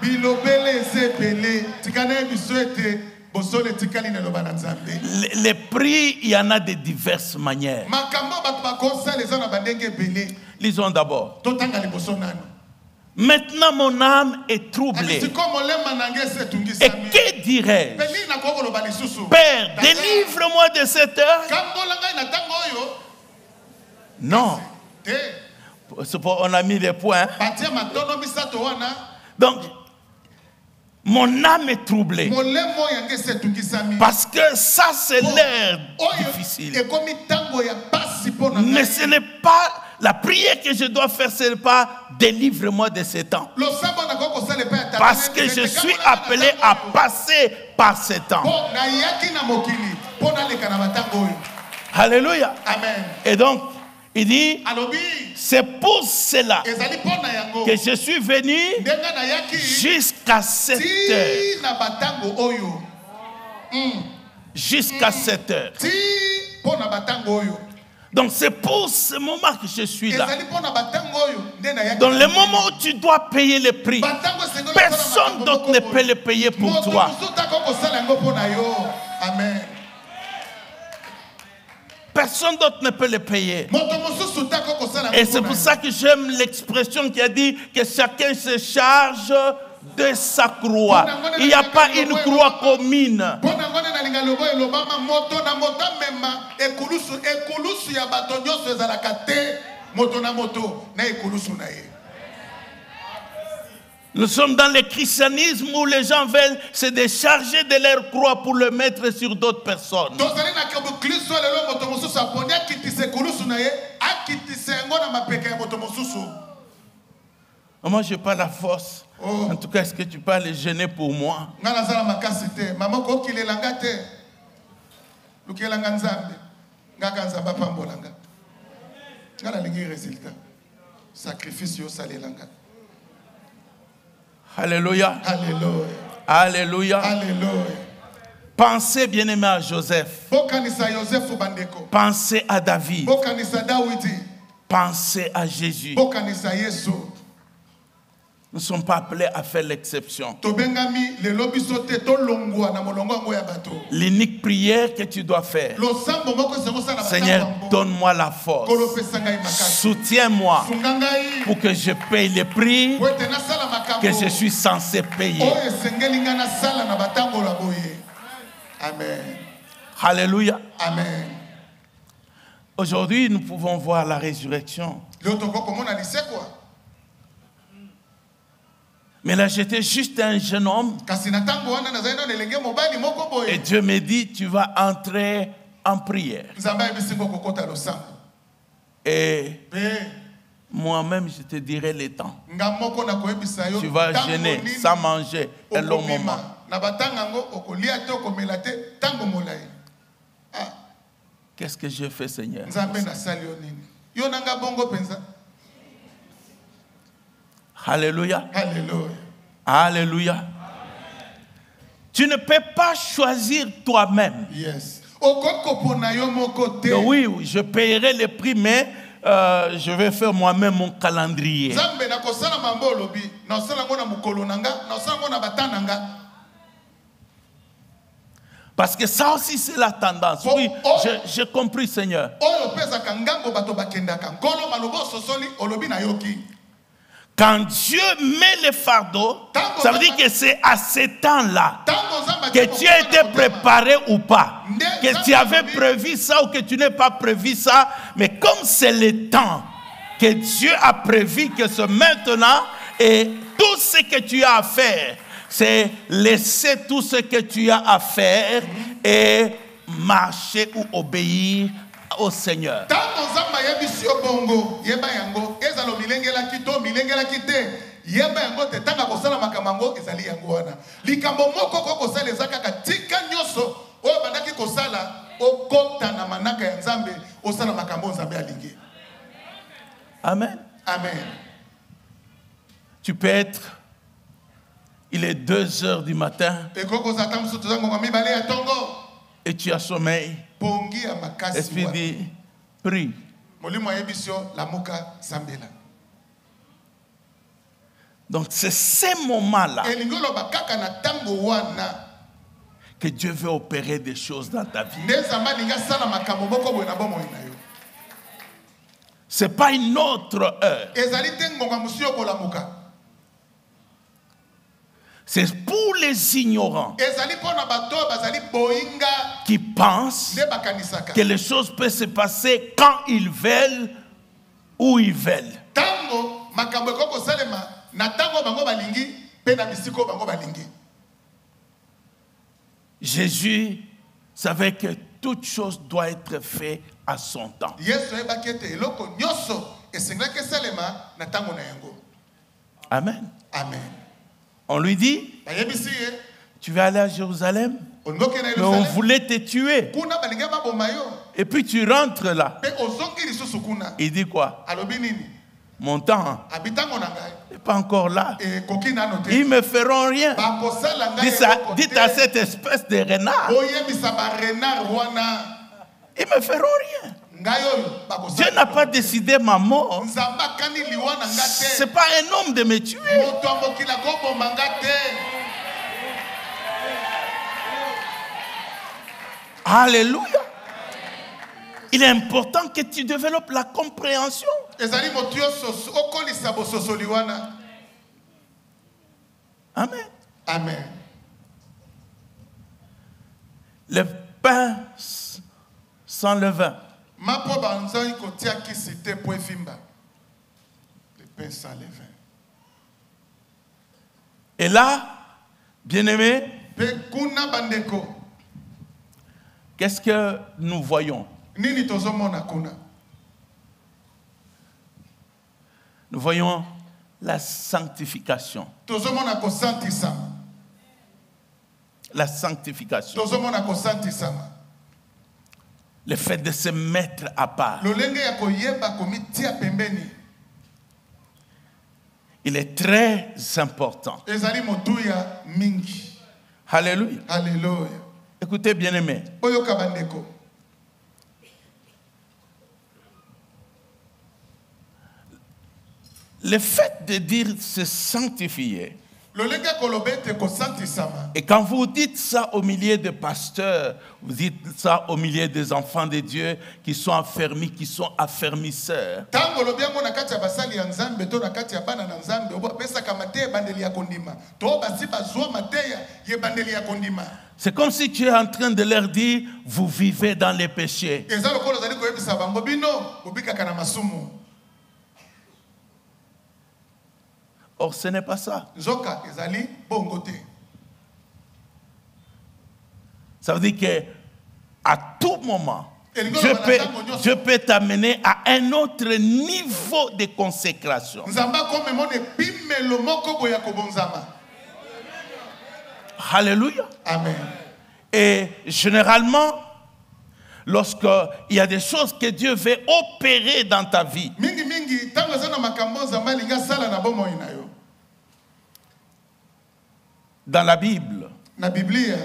Les prix, il y en a de diverses manières. Lisons d'abord. Maintenant mon âme est troublée. Et que dirais-je? Père, délivre-moi de cette heure. Non. On a mis des points. Donc, mon âme est troublée. Parce que ça, c'est l'heure difficile. Mais ce n'est pas la prière que je dois faire, ce n'est pas délivre-moi de ce temps. Parce que je suis appelé à passer par ce temps. Alléluia. Amen. Et donc, il dit, c'est pour cela que je suis venu jusqu'à cette heure. Jusqu'à cette heure. Donc c'est pour ce moment que je suis là. Dans le moment où tu dois payer le prix, personne d'autre ne peut le payer pour toi. Amen. Personne d'autre ne peut le payer. Et c'est pour ça que j'aime l'expression qui a dit que chacun se charge de sa croix. Il n'y a pas une croix commune. Nous sommes dans le christianisme où les gens veulent se décharger de leur croix pour le mettre sur d'autres personnes. Moi, je n'ai pas la force. En tout cas, est-ce que tu peux aller gêner pour moi? Alléluia. Alléluia. Alléluia. Alléluia. Pensez, bien-aimé, à Joseph. Pensez à David. Pensez à Jésus. bokanisa Yesu. Nous ne sommes pas appelés à faire l'exception. Tobengami lelo biso te tolongwa na molongo yango ya bato. L'unique prière que tu dois faire, Losambo moko sengo sana Seigneur, donne-moi la force. kolopesa ngai makasi. Soutiens-moi Sunga ngai pour que je paye les prix po ete nasala makambo que je suis censé payer. oyo esengeli ngai nasala na batango la boye. Amen. Alléluia. Amen. Aujourd'hui, nous pouvons voir la résurrection. Leo tokokomona lisekwa. Mais là, j'étais juste un jeune homme. Kasi na tango wana nazali na elenge mobali moko boye. Et Dieu me dit, tu vas entrer en prière. Nzambe ayebisingo kokota losambo. Et Pe moi-même, je te dirai les temps. nga moko na koyebisa yo. Tu vas tango jeûner nini sans manger un long okobima. moment. Na batanga ngo okolia te okomela te tango molai. Ah, Qu'est-ce que je fais, Seigneur? Nzambe nasali yo nini? Yo nanga bongo penza. Alléluia. Alléluia. Alléluia. Tu ne peux pas choisir toi-même. Yes. Okokopona yo moko te. Oui, je paierai les prix, mais je vais faire moi-même mon calendrier. Nzambe na kosala mambo lobi. Na osala ngo na mukolo nanga, na osala ngo na batananga. Parce que ça aussi, c'est la tendance. Oui, j'ai compris, Seigneur. Oyo pesa kangambo bato bakendaka. Nkolo malobo sosoli olobi na yoki. Quand Dieu met le fardeau, ça veut dire que c'est à ce temps-là que tu as été préparé ou pas, que tu avais prévu ça ou que tu n'as pas prévu ça, mais comme c'est le temps que Dieu a prévu que c'est maintenant, et tout ce que tu as à faire, c'est laisser tout ce que tu as à faire et marcher ou obéir au Seigneur. Yeba yango te tanga kosala makambo ezali yango wana. Likambo moko ko kosala ezaka katika nyoso oyo bandaki kosala okota na manaka ya Nzambe osala makambo Nzambe alingi. Amen. Amen. Tu peux être, il est 2 heures du matin et tu as sommeil. L'Esprit dit, prie. Donc c'est ces moments-là que Dieu veut opérer des choses dans ta vie. Ce n'est pas une autre heure. C'est pour les ignorants qui pensent que les choses peuvent se passer quand ils veulent, où ils veulent. Jésus savait que toute chose doit être faite à son temps. Amen. Amen. On lui dit, tu vas aller à Jérusalem, mais on voulait te tuer. Et puis tu rentres là. Il dit quoi? Mon temps n'est pas encore là. Ils ne me feront rien. Dites à cette espèce de renard. Ils ne me feront rien. Dieu n'a pas décidé ma mort. Ce n'est pas un homme de me tuer. Alléluia. Il est important que tu développes la compréhension. Amen. Amen. Le pain sans levain. Le pain sans levain. Et là, bien-aimé, qu'est-ce que nous voyons? Nous voyons la sanctification. La sanctification. Le fait de se mettre à part. Il est très important. Alléluia. Alléluia. Écoutez, bien-aimés. Quand 1 un 1 homme, 1 un 1 1 1 1 1 1 1 1 1 1 1 1 1 1 1 1 1 1 1 1 1 1 1 1 1 1 1 1 1 1 1 1 1 1 1 1 Le fait de dire se sanctifier, lolenge kolobete ko santisama. et quand vous dites ça au milieu des pasteurs, vous dites ça au milieu des enfants de Dieu qui sont affermis, qui sont affermisseurs. Tango lobiango na kati ya basali ya nzambe to na kati ya bana na nzambe obo pesa kamate bandeli ya kondima. To basi bazwa mateya ye bandeli ya kondima. C'est comme si tu es en train de leur dire, vous vivez dans les péchés. Eza lokolo zali ko yebisa bango bino bobika kana masumu. Or, ce n'est pas ça. Zoka ezali bongo te. Ça veut dire que à tout moment, Dieu peut t'amener à un autre niveau de consécration. Nzamba comme mon epimelo moko boya kobonzama. Alléluia. Amen. Et généralement, lorsqu'il y a des choses que Dieu veut opérer dans ta vie, Mingi mingi tango zana makambo nzamba linga sala na bomo inayo. dans la Bible, Na Biblia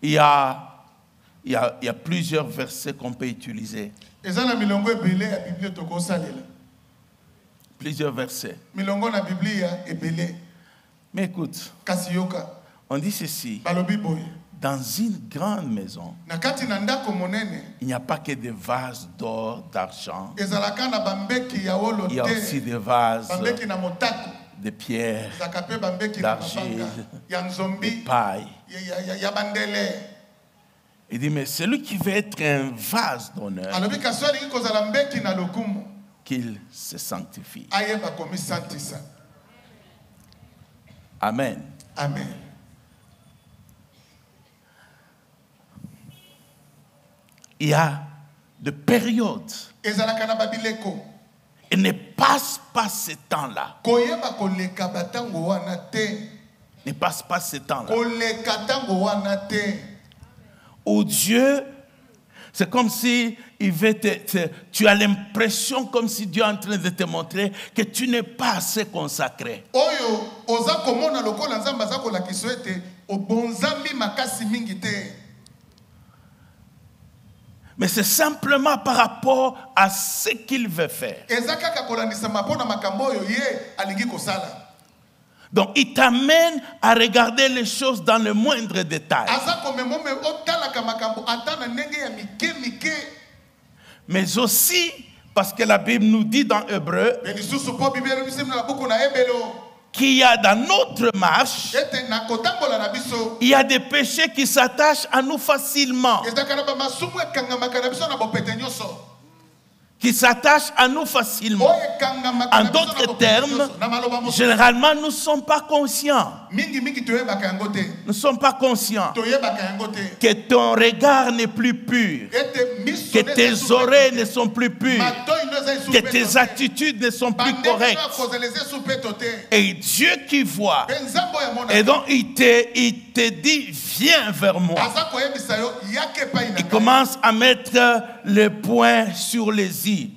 il y a plusieurs versets qu'on peut utiliser. eza na milongo ebele ya Biblia toko salela. Plusieurs versets. Milongo na Biblia ebele. Mais écoute, Kasi yoka on dit ceci. balobi boye. Dans une grande maison, Na kati na ndako monene il n'y a pas que des vases d'or, d'argent. ezalaka na bambeki ya wolo Il y a aussi te. des vases Bambeki na motako. de pierre, Ezaka pe bambeki na d'argile, mabanga. Ya de nzombi. paille. Ya bandele. Il dit, mais celui qui veut être un vase d'honneur, Alobi kasi alingi kozala mbeki na lokumu. qu'il se sanctifie. Ayeba komi santisa. Amen. Amen. Il y a des périodes. Ezalaka na babileko. Il ne passe pas ce temps-là. Koyeba koleka batango wana te. Ne passe pas ce temps-là. Koleka tango wana te. Où Dieu, c'est comme si il veut tu as l'impression comme si Dieu est en train de te montrer que tu n'es pas assez consacré. Oyo oza komona lokola nzamba za kolakisa ete obonzambi makasi mingi te. Mais c'est simplement par rapport à ce qu'il veut faire. Eza kaka kolandisa mapona makambo oyo ye alingi kosala. Donc il t'amène à regarder les choses dans le moindre détail. Aza komemome otalaka makambo atana ndenge ya mike mike. Mais aussi parce que la Bible nous dit dans Hébreu Belisusu po Biblia bisemna buku na ebelo. qu'il y a dans notre marche, Ete na kotambola na biso. il y a des péchés qui s'attachent à nous facilement. Eza kana ba masumu ekangama na biso na bopete nyoso. Qui s'attachent à nous facilement. Oyo ekangama En na biso na d'autres bopete termes, nyoso. Na maloba mosusu. généralement, nous ne sommes pas conscients. Mingi mingi toyebaka yango te. Nous ne sommes pas conscients Toyebaka yango te. que ton regard n'est plus pur, Ete miso que tes oreilles ne sont plus pures, Matoi no eza que tes attitudes ne sont plus correctes. Et Dieu qui voit, et donc il te dit, viens vers moi. Il commence à mettre le point sur les i.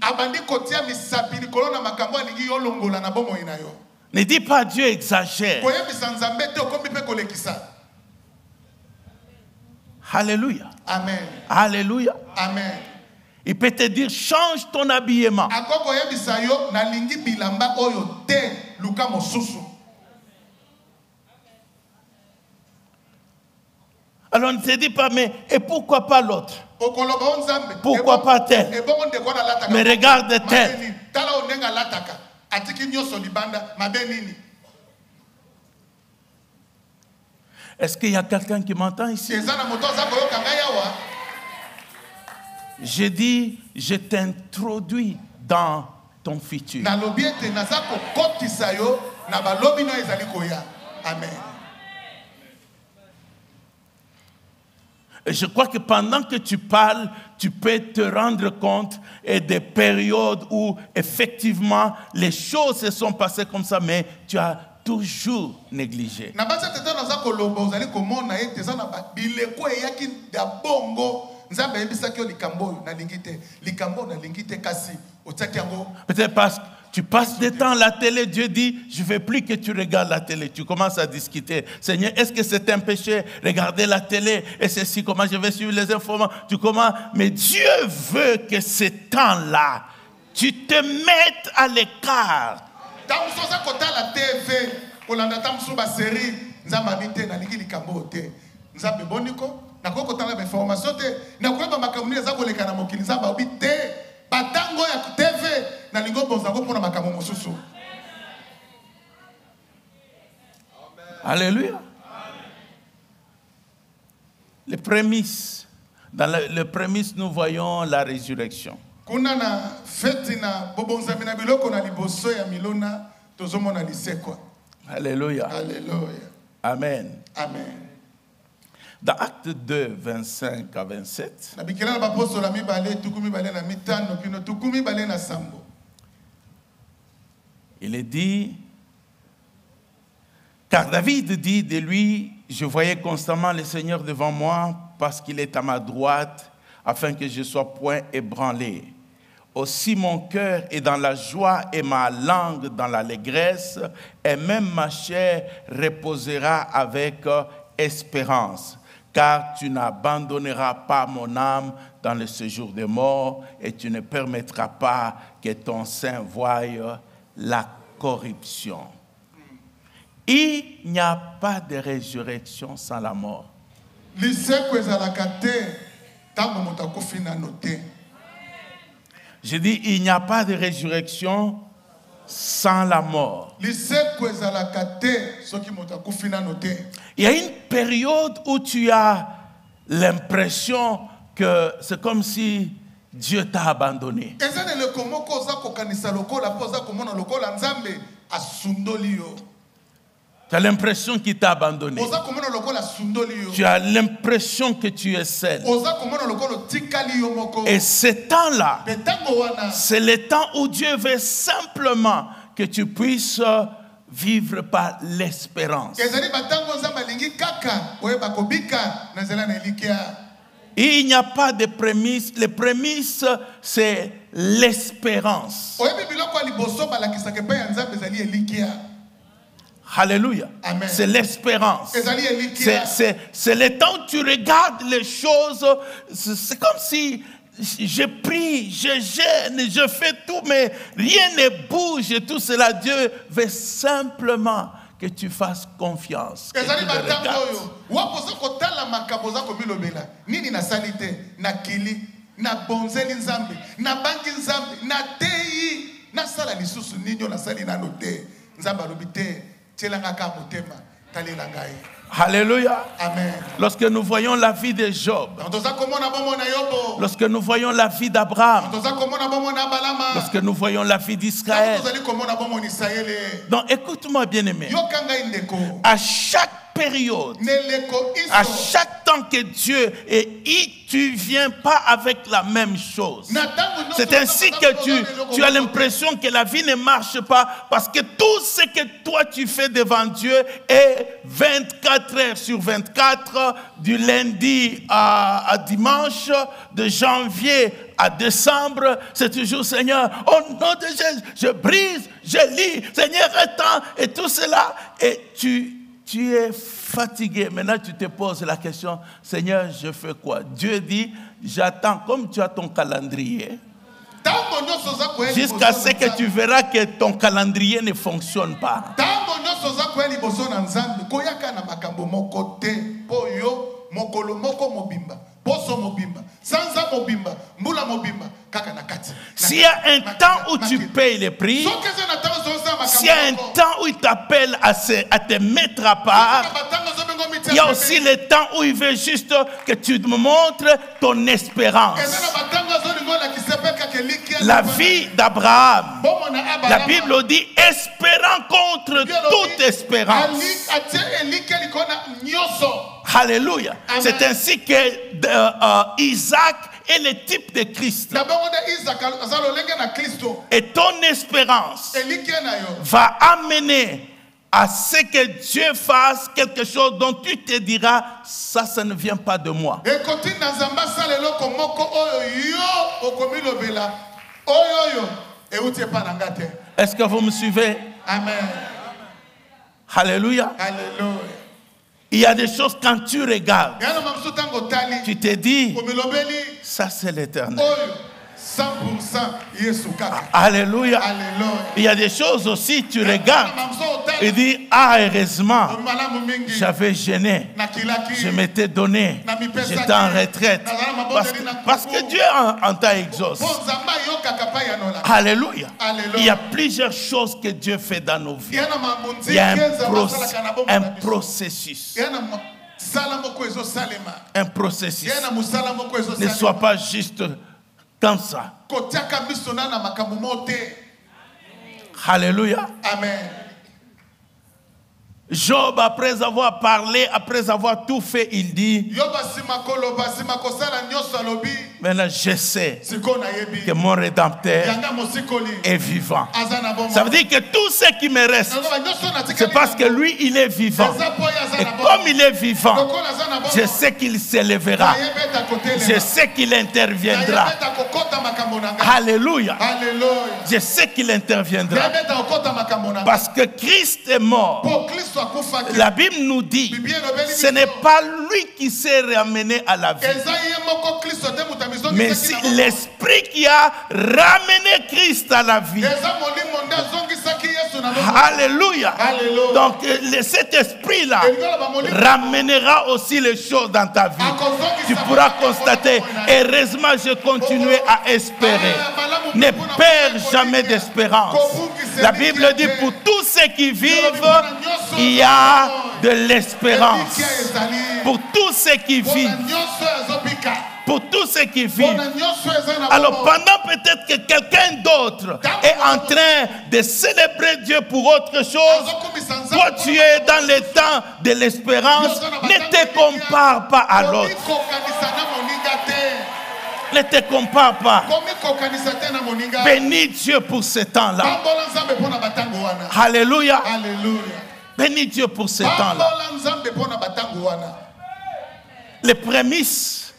Ne dis pas Dieu exagère. Alléluia. Amen. Alléluia. Amen. Il peut te dire, change ton habillement. Alors ne te dis pas, mais et pourquoi pas l'autre? Pourquoi pas tel? Mais regarde tel. Est-ce qu'il y a quelqu'un qui m'entend ici? J'ai dit, je t'introduis dans ton futur. Amen. Et je crois que pendant que tu parles, tu peux te rendre compte des périodes où effectivement les choses se sont passées comme ça, mais tu as toujours négligé. Peut-être parce que tu passes des temps à la télé, Dieu dit, je ne veux plus que tu regardes la télé. Tu commences à discuter. Seigneur, est-ce que c'est un péché? Regarder la télé, et ceci, comment je vais suivre les informations? Mais Dieu veut que ce temps-là, tu te mettes à l'écart. Tamsoza kotala TV, kolanda tamso ba série, nzamba bité na liki likambo te. Nzambe boniko, na kotala ba information te, na koyeba makambo eza koleka na mokili nzamba obité. Batango ya TV na lingo bonzango pona makambo mosusu. Alléluia. Les prémices. Dans les prémices, nous voyons la résurrection. Kuna na feti na bobonzami na biloko na liboso ya milona tozomona lisekwa. Alléluia. Alléluia. Amen. Amen. Dans Acte 2, 25 à 27, Na bikela na bapostola mibale tukumi bale na mitano kino tukumi bale na sambo. il est dit, car David dit de lui, je voyais constamment le Seigneur devant moi parce qu'il est à ma droite, afin que je ne sois point ébranlé. Aussi mon cœur est dans la joie et ma langue dans l'allégresse, et même ma chair reposera avec espérance, car tu n'abandonneras pas mon âme dans le séjour des morts, et tu ne permettras pas que ton sein voie la corruption. Il n'y a pas de résurrection sans la mort. Je dis, il n'y a pas de résurrection sans la mort. Il y a une période où tu as l'impression que c'est comme si Dieu t'a abandonné. Tu as l'impression qu'il t'a abandonné. Tu as l'impression que tu es seul. Et ce temps-là, c'est le temps où Dieu veut simplement que tu puisses vivre par l'espérance. Il n'y a pas de prémices. Les prémices, c'est l'espérance. Alléluia. C'est l'espérance. C'est le temps où tu regardes les choses. C'est comme si je prie, je gêne, je fais tout, mais rien ne bouge et tout cela. Dieu veut simplement que tu fasses confiance. Que tu Alléluia. Amen. Lorsque nous voyons la vie de Job, lorsque nous voyons la vie d'Abraham, lorsque nous voyons la vie d'Israël, donc écoute-moi bien aimé, à chaque période, à chaque temps que Dieu est, tu ne viens pas avec la même chose. C'est ainsi que tu as l'impression que la vie ne marche pas parce que tout ce que toi tu fais devant Dieu est 24 heures sur 24, du lundi à dimanche, de janvier à décembre, c'est toujours Seigneur, au nom de Jésus, je brise, je lis, Seigneur, attends, et tout cela, et tu es fatigué. Maintenant, tu te poses la question, Seigneur, je fais quoi? Dieu dit, j'attends, comme tu as ton calendrier, jusqu'à ce que tu verras que ton calendrier ne fonctionne pas. S'il y a un temps où tu payes les prix, s'il y a un temps où il t'appelle à te mettre à part, il y a aussi le temps où il veut juste que tu me montres ton espérance. La vie d'Abraham, la Bible dit, espérant contre toute espérance. Alléluia. C'est ainsi que Isaac est le type de Christ. Et ton espérance va amener à ce que Dieu fasse quelque chose dont tu te diras, ça ne vient pas de moi. Est-ce que vous me suivez? Amen. Alléluia. Alléluia. Il y a des choses quand tu regardes, tu te dis, ça c'est l'éternel. 100% Yesu kaka. Alléluia. Alléluia. Il y a des choses aussi, tu regardes et dis, ah, heureusement, j'avais gêné, je m'étais donné, j'étais en retraite. Parce que Dieu en t'a exaucé. Alléluia. Il y a plusieurs choses que Dieu fait dans nos vies. Il y a un processus. Un processus. Ne sois pas juste comme ça. Alléluia. Amen. Job, après avoir parlé, après avoir tout fait, il dit, maintenant je sais que mon Rédempteur est vivant. Ça veut dire que tout ce qui me reste, c'est parce que lui, il est vivant. Et comme il est vivant, je sais qu'il s'élèvera. Je sais qu'il interviendra. Alléluia. Je sais qu'il interviendra. Parce que Christ est mort. La Bible nous dit, ce n'est pas lui qui s'est ramené à la vie, mais c'est l'Esprit qui a ramené Christ à la vie. Alléluia. Donc cet esprit-là ramènera aussi les choses dans ta vie. Tu pourras constater, heureusement j'ai continué à espérer. Ne perds jamais d'espérance. La Bible dit, pour tous ceux qui vivent, il y a de l'espérance. Pour tous ceux qui vivent. Pour tous ceux qui vivent. Alors pendant peut-être que quelqu'un d'autre est en train de célébrer Dieu pour autre chose, toi tu es dans le temps de l'espérance, ne te compare pas à l'autre. Ne te compare pas. Bénis Dieu pour ce temps-là. Alléluia. Bénis Dieu pour ce temps-là. Les prémices,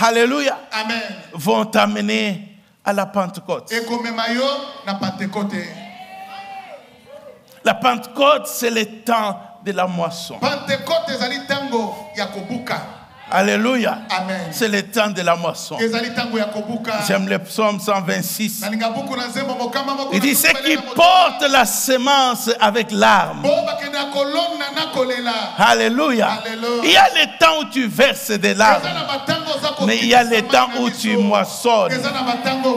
alléluia, vont t'amener à la Pentecôte. La Pentecôte, c'est le temps de la moisson. Alléluia. C'est le temps de la moisson. J'aime le psaume 126. Il dit, ceux qui portent la semence avec larmes. Alléluia. Il y a le temps où tu verses des larmes, mais il y a le temps où tu moissonnes.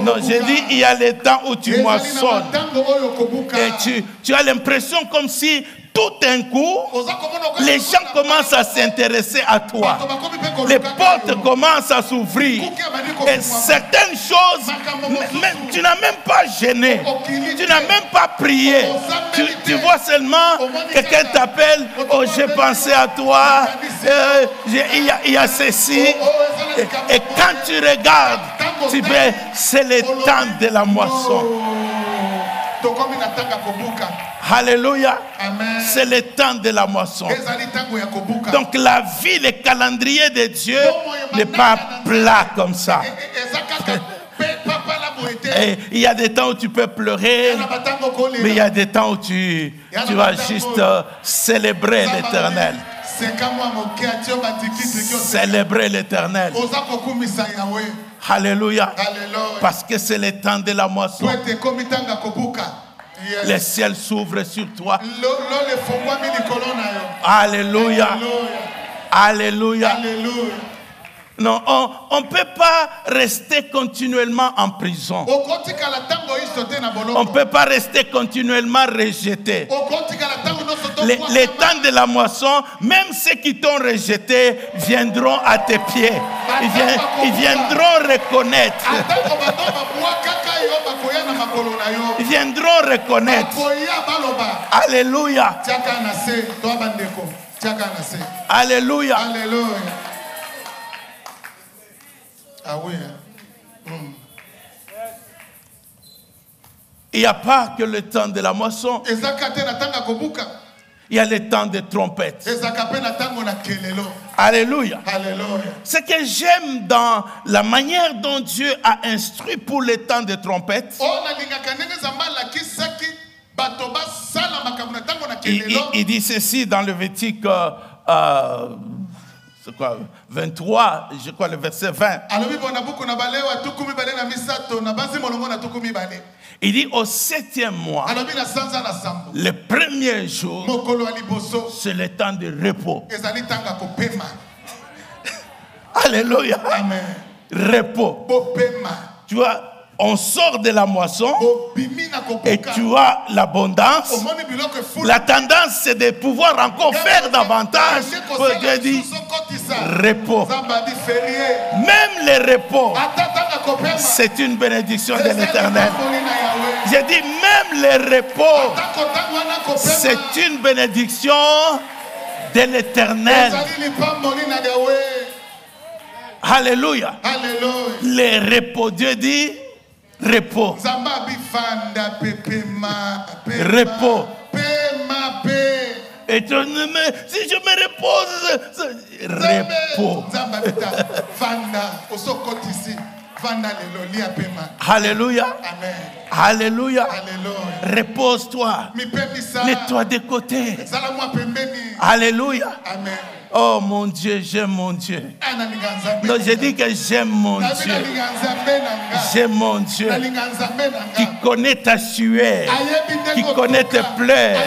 Non, j'ai dit, il y a le temps où tu moissonnes. Et tu as l'impression comme si tout d'un coup, les gens commencent à s'intéresser à toi. Les portes commencent à s'ouvrir. Et certaines choses, tu n'as même pas gêné. Tu n'as même pas prié. Tu vois seulement quelqu'un t'appelle. Oh, j'ai pensé à toi. Il y a ceci. Et quand tu regardes, tu vois, c'est le temps de la moisson. Alléluia. C'est le temps de la moisson. Donc la vie, le calendrier de Dieu n'est pas plat comme ça. Et il y a des temps où tu peux pleurer, mais il y a des temps où tu vas juste célébrer l'Éternel. Célébrer l'Éternel. Alléluia. Parce que c'est le temps de la moisson. Les ciels s'ouvrent sur toi. Alléluia. Alléluia. Non, on ne peut pas rester continuellement en prison. On ne peut pas rester continuellement rejeté. Les temps de la moisson, même ceux qui t'ont rejeté viendront à tes pieds. Ils viendront reconnaître. Ils viendront reconnaître. Alléluia. Alléluia. Ah oui. Il n'y a pas que le temps de la moisson. Il y a le temps des trompettes. Alléluia. Ce que j'aime dans la manière dont Dieu a instruit pour le temps des trompettes, il dit ceci dans Lévitique, c'est crois, 23, je crois le verset 20. Il dit au 7e mois, le premier jour, c'est le temps de repos. Alléluia. Amen. Repos. Tu vois, on sort de la moisson et tu as l'abondance. La tendance, c'est de pouvoir encore faire davantage. Dieu dit repos. Même les repos, c'est une bénédiction de l'Éternel. J'ai dit même les repos, c'est une bénédiction de l'Éternel. Alléluia. Les repos, Dieu dit repos. Repos. Et si je me repose, repos. Alléluia. Alléluia. Repose-toi. Mets-toi de côté. Alléluia. Oh mon Dieu, j'aime mon Dieu. Non, je dis que j'aime mon Dieu. J'aime mon Dieu qui connaît ta sueur, qui connaît tes pleurs,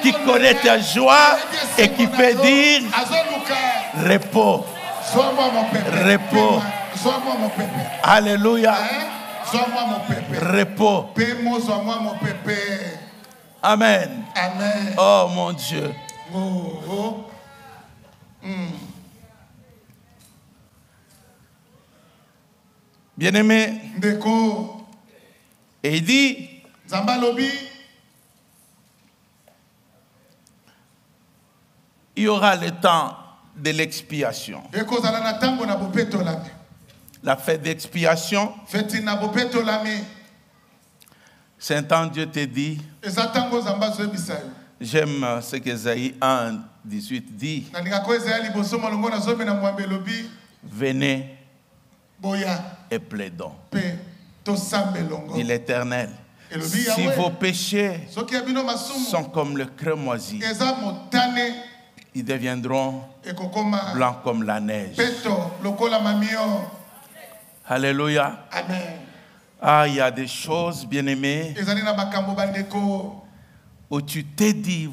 qui connaît ta joie et qui peut dire repos. Repos. Alléluia. Repos. Amen. Oh mon Dieu. Bien-aimé, et il dit, il y aura le temps de l'expiation. La fête d'expiation, c'est un temps Dieu te dit, j'aime ce qu'Ésaïe 1, 18 dit, venez et plaidons, dit l'Éternel. Si vos péchés sont comme le crémoisi, ils deviendront blancs comme la neige. Alléluia. Ah, il y a des choses, bien-aimées, où tu t'es dit,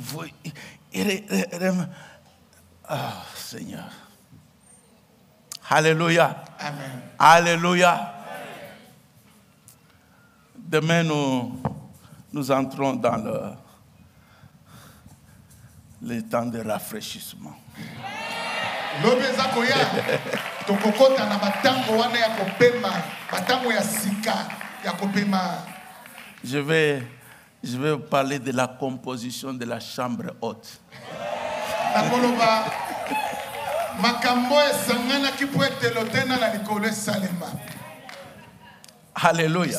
oh Seigneur. Alléluia. Amen. Alléluia. Demain, nous entrons dans le temps de rafraîchissement. Je vais vous parler de la composition de la chambre haute. Alléluia.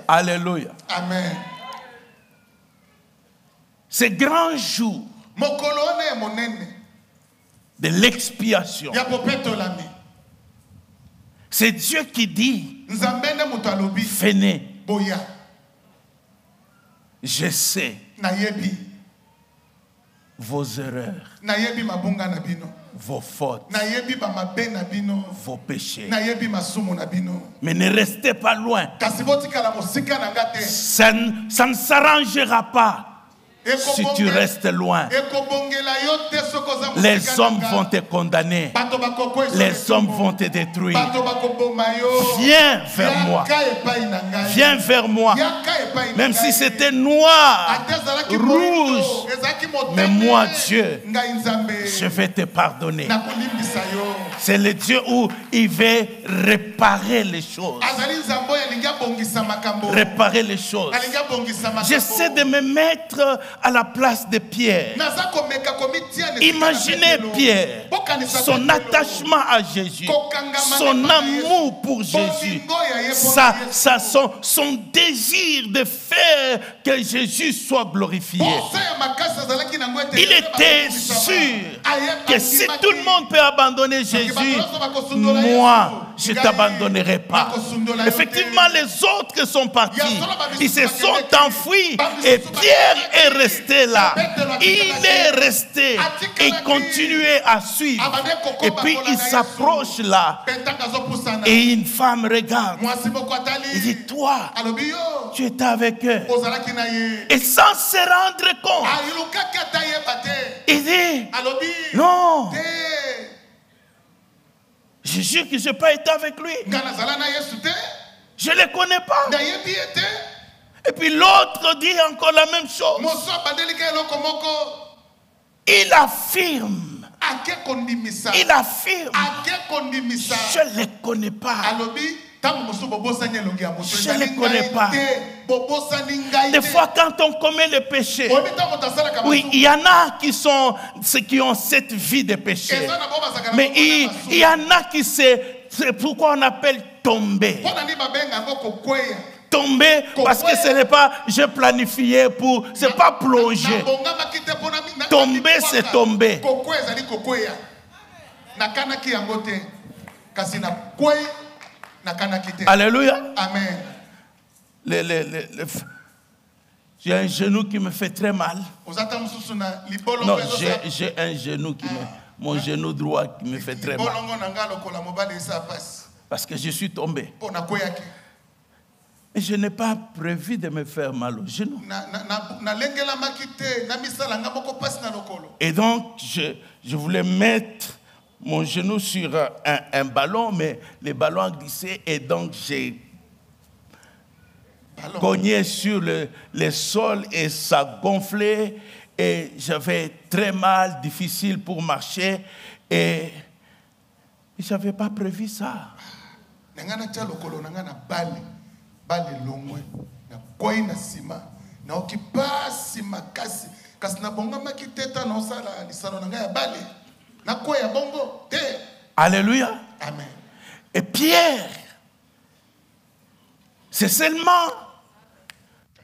Alléluia. Amen. Ce grand jour de l'expiation, c'est Dieu qui dit, venez, je sais vos erreurs, vos fautes, vos péchés. Mais ne restez pas loin. Ça ne s'arrangera pas si tu restes loin. Les hommes vont te condamner. Les hommes vont te détruire. Viens vers moi. Viens vers moi. Même si c'était noir, rouge. Mais moi, Dieu, je vais te pardonner. C'est le Dieu où il veut réparer les choses. Réparer les choses. J'essaie de me mettre à la place de Pierre. Imaginez Pierre, son attachement à Jésus, son amour pour Jésus, son désir de faire que Jésus soit glorifié. Il était sûr que si tout le monde peut abandonner Jésus, moi, je ne t'abandonnerai pas. Effectivement, les autres sont partis. Ils se sont enfuis. Et Pierre est resté là. Il est resté et continuait à suivre. Et puis il s'approche là. Et une femme regarde. Il dit, toi, tu étais avec eux. Et sans se rendre compte, il dit, non. Je jure que je n'ai pas été avec lui. Je ne le connais pas. Et puis l'autre dit encore la même chose. Il affirme. Il affirme. Je ne le connais pas. Je ne les connais pas. Des fois, quand on commet le péché, oui, il y en a qui sont ceux qui ont cette vie de péché. Mais il y en a qui c'est pourquoi on appelle tomber. Tomber parce que ce n'est pas j'ai planifié pour, c'est pas plonger. Tomber, c'est tomber. Alléluia. Amen. J'ai un genou qui me fait très mal. Non, j'ai un genou qui mon genou droit qui me fait très mal. Parce que je suis tombé. Et je n'ai pas prévu de me faire mal au genou. Et donc, je voulais mettre mon genou sur un ballon, mais le ballon a glissé et donc j'ai cogné sur le sol et ça gonflait et j'avais très mal, difficile pour marcher et je n'avais pas prévu ça. Alléluia. Amen. Et Pierre, c'est seulement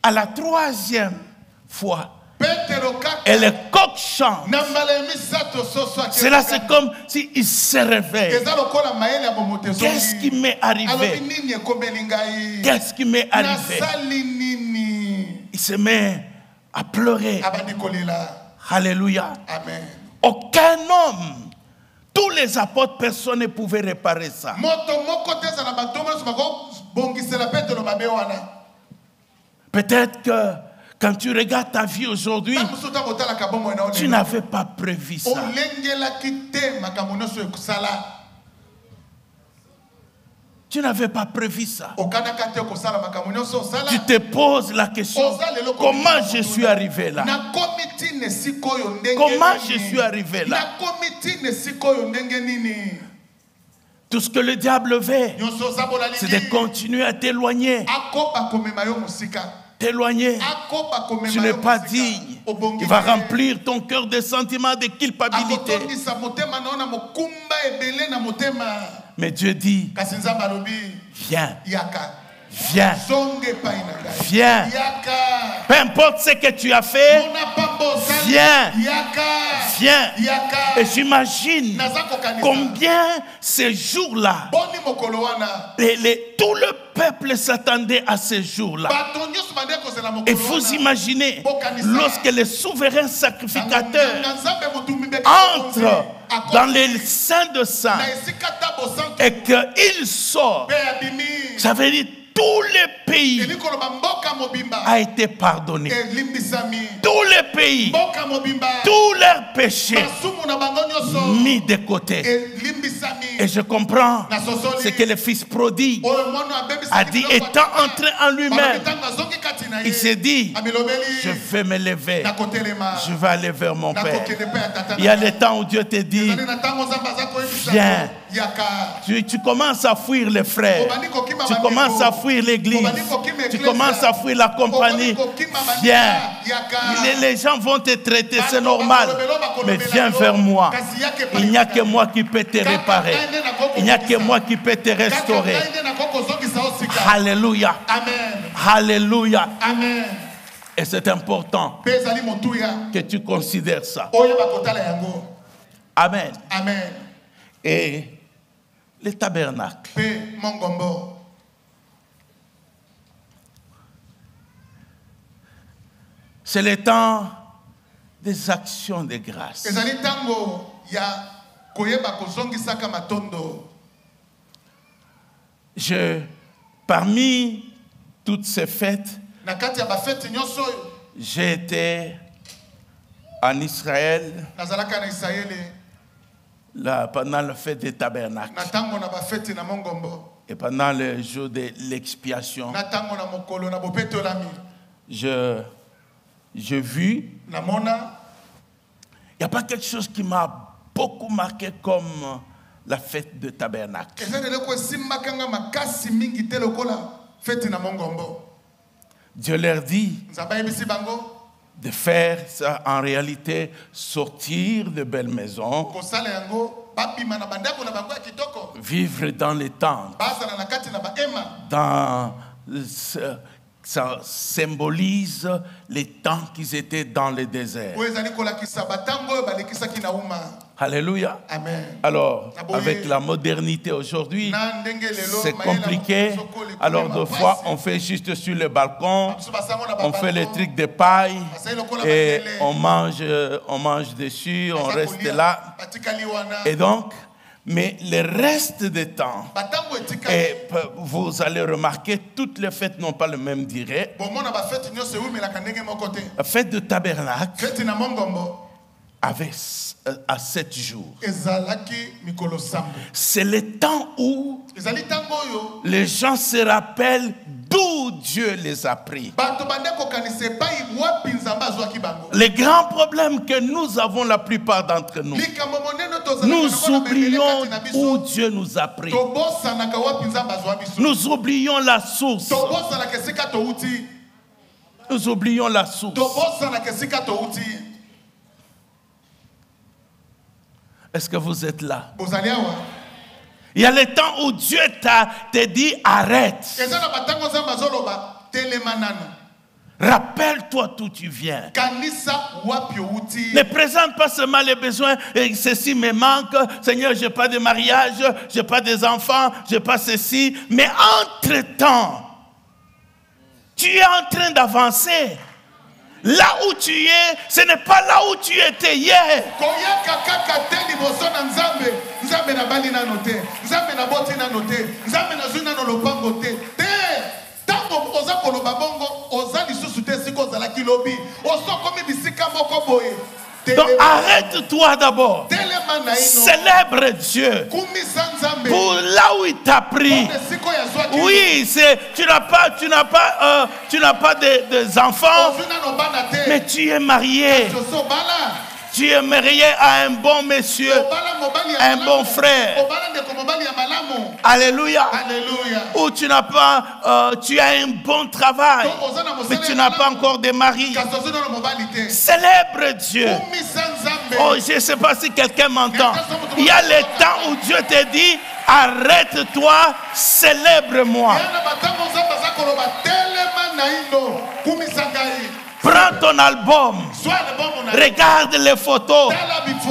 à la 3e fois et le coq chante. Cela c'est comme s'il se réveille. Qu'est-ce qui m'est arrivé? Qu'est-ce qui m'est arrivé? Il se met à pleurer. Alléluia. Amen. Aucun homme, tous les apôtres, personne ne pouvait réparer ça. Peut-être que quand tu regardes ta vie aujourd'hui, tu n'avais pas prévu ça. Tu n'avais pas prévu ça. Tu te poses la question, comment je suis arrivé là? Comment je suis arrivé là? Tout ce que le diable veut, c'est de continuer à t'éloigner. T'éloigner. Tu n'es pas digne. Il va remplir ton cœur de sentiments de culpabilité. Mais Dieu dit, viens. Viens. Viens. Peu importe ce que tu as fait, viens. Viens. Et j'imagine combien ces jours-là, tout le peuple s'attendait à ces jours-là. Et vous imaginez, lorsque le souverain sacrificateur entre dans les saints de saints et qu'il sort, ça veut dire tout le pays a été pardonné. Tout le pays, tous leurs péchés mis de côté. Et je comprends ce que le fils prodigue a dit, étant entré en lui-même. Il s'est dit, je vais me lever, je vais aller vers mon Père. Il y a le temps où Dieu te dit, viens. Tu commences à fuir les frères, tu commences à fuir l'église, tu commences à fuir la compagnie. Viens. Les gens vont te traiter, c'est normal, mais viens vers moi. Il n'y a que moi qui peux te réparer. Il n'y a que moi qui peux te restaurer. Alléluia. Alléluia. Et c'est important que tu considères ça. Amen. Et le tabernacle. C'est le temps des actions de grâce. ezali tango ya koyeba kozongisaka matondo. Parmi toutes ces fêtes, Na kati ya bafete nyonso oyo j'ai été en Israël nazalaka na Israele pendant la fête des tabernacles na tango na bafete na Mongombo et pendant le jour de l'expiation. na tango na mokolo na bopetolami J'ai vu, na mona il n'y a pas quelque chose qui m'a beaucoup marqué comme la fête de tabernacle. ezali eloko esimbaka nga makasi mingi te lokola fete na Mongombo. Dieu leur dit Nzambe ayebisi bango de faire ça en réalité, sortir de belles maisons, kosala yango babima na bandako na bango ya kitoko vivre dans les tentes. bazala na kati na baema. Ça symbolise les temps qu'ils étaient dans le désert. oyo ezali kolakisa batango oyo balekisaki na uma. Alléluia. Amen. Alors, avec la modernité aujourd'hui, Na ndenge lelo c'est compliqué. Alors, des fois, on fait juste sur le balcon, on fait les trucs de paille et on mange dessus, on reste là. Et donc, mais le reste du temps, et vous allez remarquer, toutes les fêtes n'ont pas le même durée. La fête de tabernacle avait à 7 jours. C'est le temps où les gens se rappellent d'où Dieu les a pris. Les grands problèmes que nous avons, la plupart d'entre nous, nous oublions où Dieu nous a pris. Nous oublions la source. Nous oublions la source. Est-ce que vous êtes là? Il y a le temps où Dieu te dit arrête. Rappelle-toi d'où tu viens. Ne présente pas seulement les besoins. Et ceci me manque. Seigneur, je n'ai pas de mariage, je n'ai pas des enfants, je n'ai pas ceci. Mais entre-temps, tu es en train d'avancer. Là où tu es, ce n'est pas là où tu étais hier. Donc arrête-toi d'abord. Célèbre Dieu pour là où il t'a pris. Oui, tu n'as pas des enfants, mais tu es marié. Tu es marié à un bon monsieur, un bon frère. Alléluia. Ou tu n'as pas, tu as un bon travail, mais tu n'as pas encore de mari. Célèbre Dieu. Oh, je ne sais pas si quelqu'un m'entend. Il y a le temps où Dieu te dit, arrête-toi, célèbre-moi. Prends ton album, regarde les photos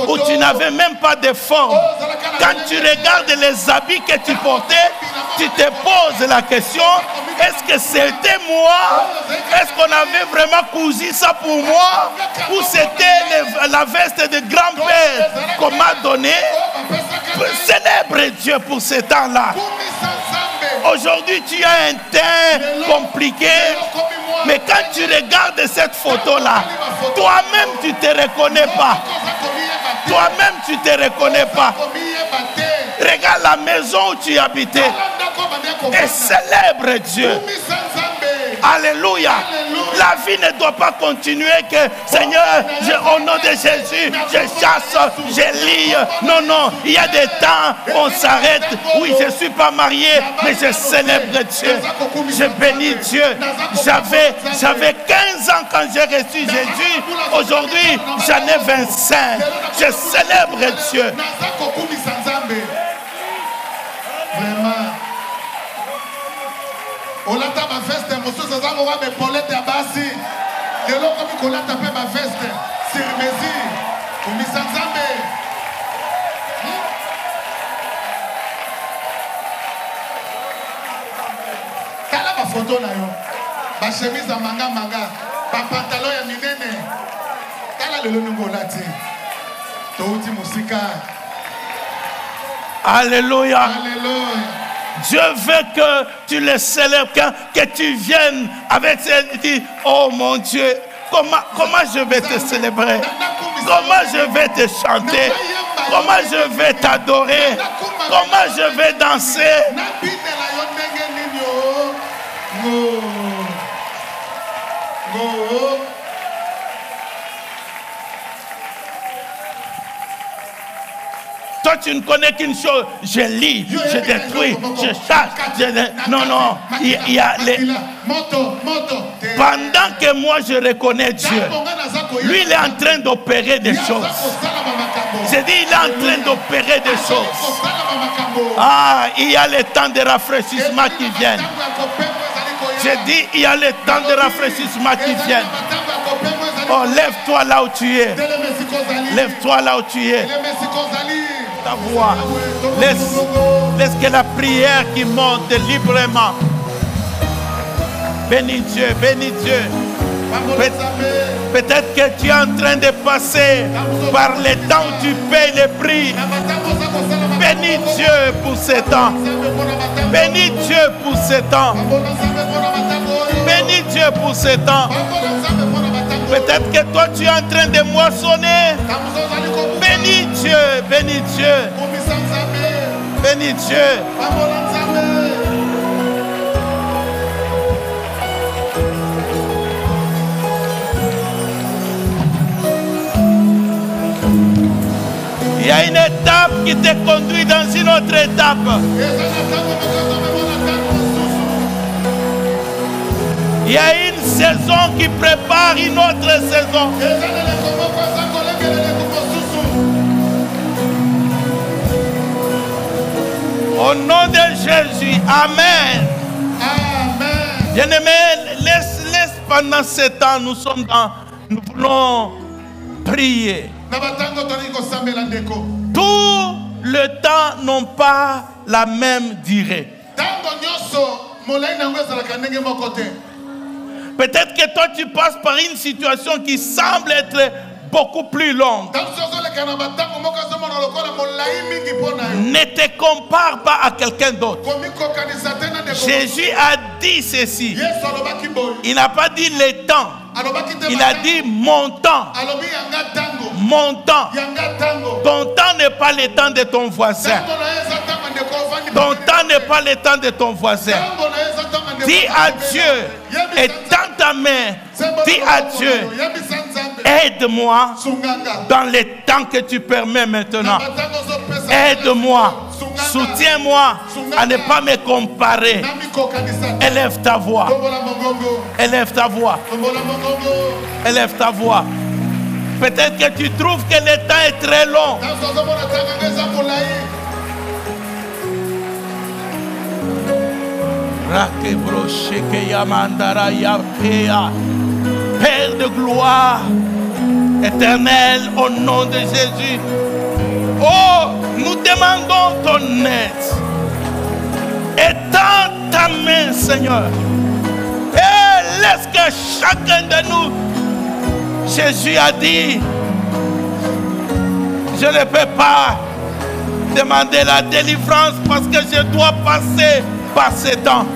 où tu n'avais même pas de forme. Quand tu regardes les habits que tu portais, tu te poses la question, est-ce que c'était moi? Est-ce qu'on avait vraiment cousu ça pour moi? Ou c'était la veste de grand-père qu'on m'a donnée? Célèbre Dieu pour ce temps-là. Aujourd'hui, tu as un teint compliqué. Mais quand tu regardes cette photo-là, toi-même, tu ne te reconnais pas. Toi-même, tu ne te reconnais pas. Regarde la maison où tu habitais et célèbre Dieu. Alléluia. La vie ne doit pas continuer que, Seigneur, au nom de Jésus, je chasse, je lis. Non, non, il y a des temps où on s'arrête. Oui, je ne suis pas marié, mais je célèbre Dieu. Je bénis Dieu. J'avais 15 ans quand j'ai reçu Jésus. Aujourd'hui, j'en ai 25. Je célèbre Dieu. Vraiment. Olata ma veste, monsieur Zazango va me polette à basi. Le loco mi colata pe ma veste. Sirmezi. Kumi Sanzambe. Kala ma photo na yo. Ba chemise à manga. Pantalon ya minene. Tala lelo nungo lati. Touti musika. Alléluia. Alléluia. Dieu veut que tu le célèbres, que tu viennes avec cette dit, oh mon Dieu, comment je vais te célébrer? Comment je vais te chanter? Comment je vais t'adorer? Comment je vais danser? Toi, tu ne connais qu'une chose. Je lis, je détruis, je chasse. Non, il y a les... Pendant que moi, je reconnais Dieu, lui, il est en train d'opérer des choses. J'ai dit, il est en train d'opérer des choses. Ah, il y a le temps de rafraîchissement qui viennent. J'ai dit, il y a le temps de rafraîchissement qui viennent. Oh, lève-toi là où tu es. Lève-toi là où tu es. Ta voix. Laisse que la prière qui monte librement. Bénis Dieu, bénis Dieu. Peut-être que tu es en train de passer par les temps où tu payes les prix. Bénis Dieu pour ce temps. Bénis Dieu pour ce temps. Bénis Dieu pour ce temps. Peut-être que toi tu es en train de moissonner. Bénis Dieu, bénis Dieu. Bénis Dieu. Il y a une étape qui te conduit dans une autre étape. Il y a une saison qui prépare une autre saison. Au nom de Jésus, Amen. Amen. Bien-aimé, laisse pendant ce temps, nous voulons prier. Tout le temps n'ont pas la même durée. Peut-être que toi tu passes par une situation qui semble être beaucoup plus longue. Ne te compare pas à quelqu'un d'autre. Jésus a dit ceci. Il n'a pas dit le temps. Il a dit mon temps. Mon temps. Ton temps n'est pas le temps de ton voisin. Ton temps n'est pas le temps de ton voisin. Dis à Dieu et tends ta main. Dis à Dieu, aide-moi dans les temps que tu permets maintenant. Aide-moi, soutiens-moi à ne pas me comparer. Élève ta voix. Élève ta voix. Élève ta voix. Peut-être que tu trouves que le temps est très long. Père de gloire, éternel, au nom de Jésus. Oh, nous demandons ton aide. Étends ta main, Seigneur. Et laisse que chacun de nous, Jésus a dit, je ne peux pas demander la délivrance parce que je dois passer par ce temps.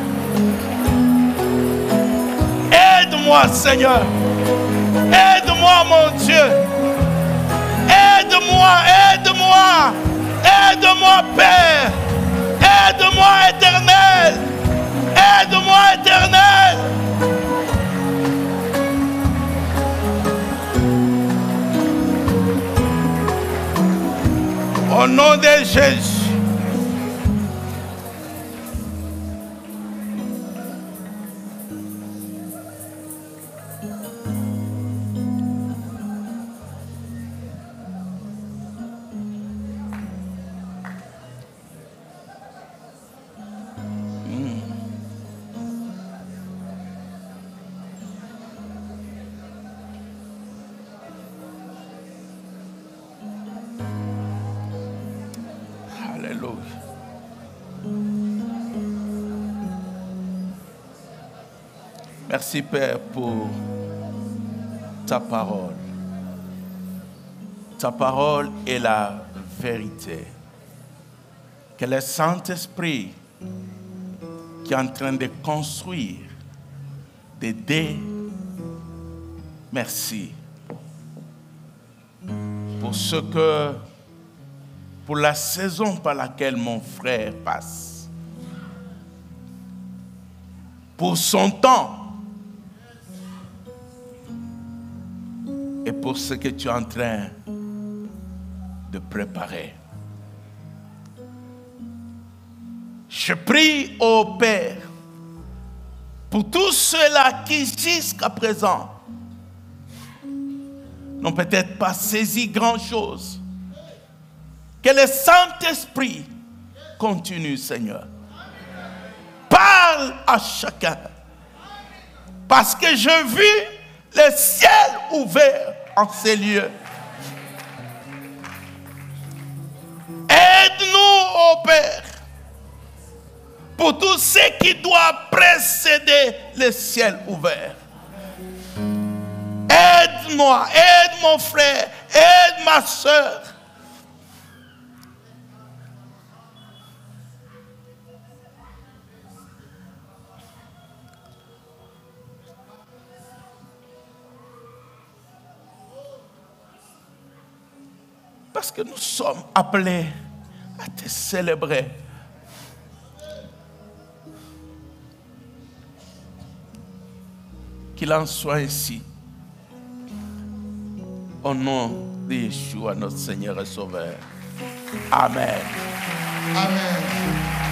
Aide-moi, Seigneur. Aide-moi, mon Dieu. Aide-moi, aide-moi. Aide-moi, Père. Aide-moi, Éternel. Aide-moi, Éternel. Au nom de Jésus. Merci Père pour ta parole. Ta parole est la vérité. Que le Saint-Esprit qui est en train de construire, d'aider, merci pour la saison par laquelle mon frère passe, pour son temps et pour ce que tu es en train de préparer. Je prie au Père pour tous ceux-là qui jusqu'à présent n'ont peut-être pas saisi grand-chose. Que le Saint-Esprit continue, Seigneur. Parle à chacun. Parce que j'ai vu le ciel ouvert en ces lieux. Aide-nous, ô Père, pour tout ce qui doit précéder le ciel ouvert. Aide-moi, aide mon frère, aide ma soeur. Parce que nous sommes appelés à te célébrer. Qu'il en soit ainsi. Au nom de Yeshua, notre Seigneur et Sauveur. Amen. Amen.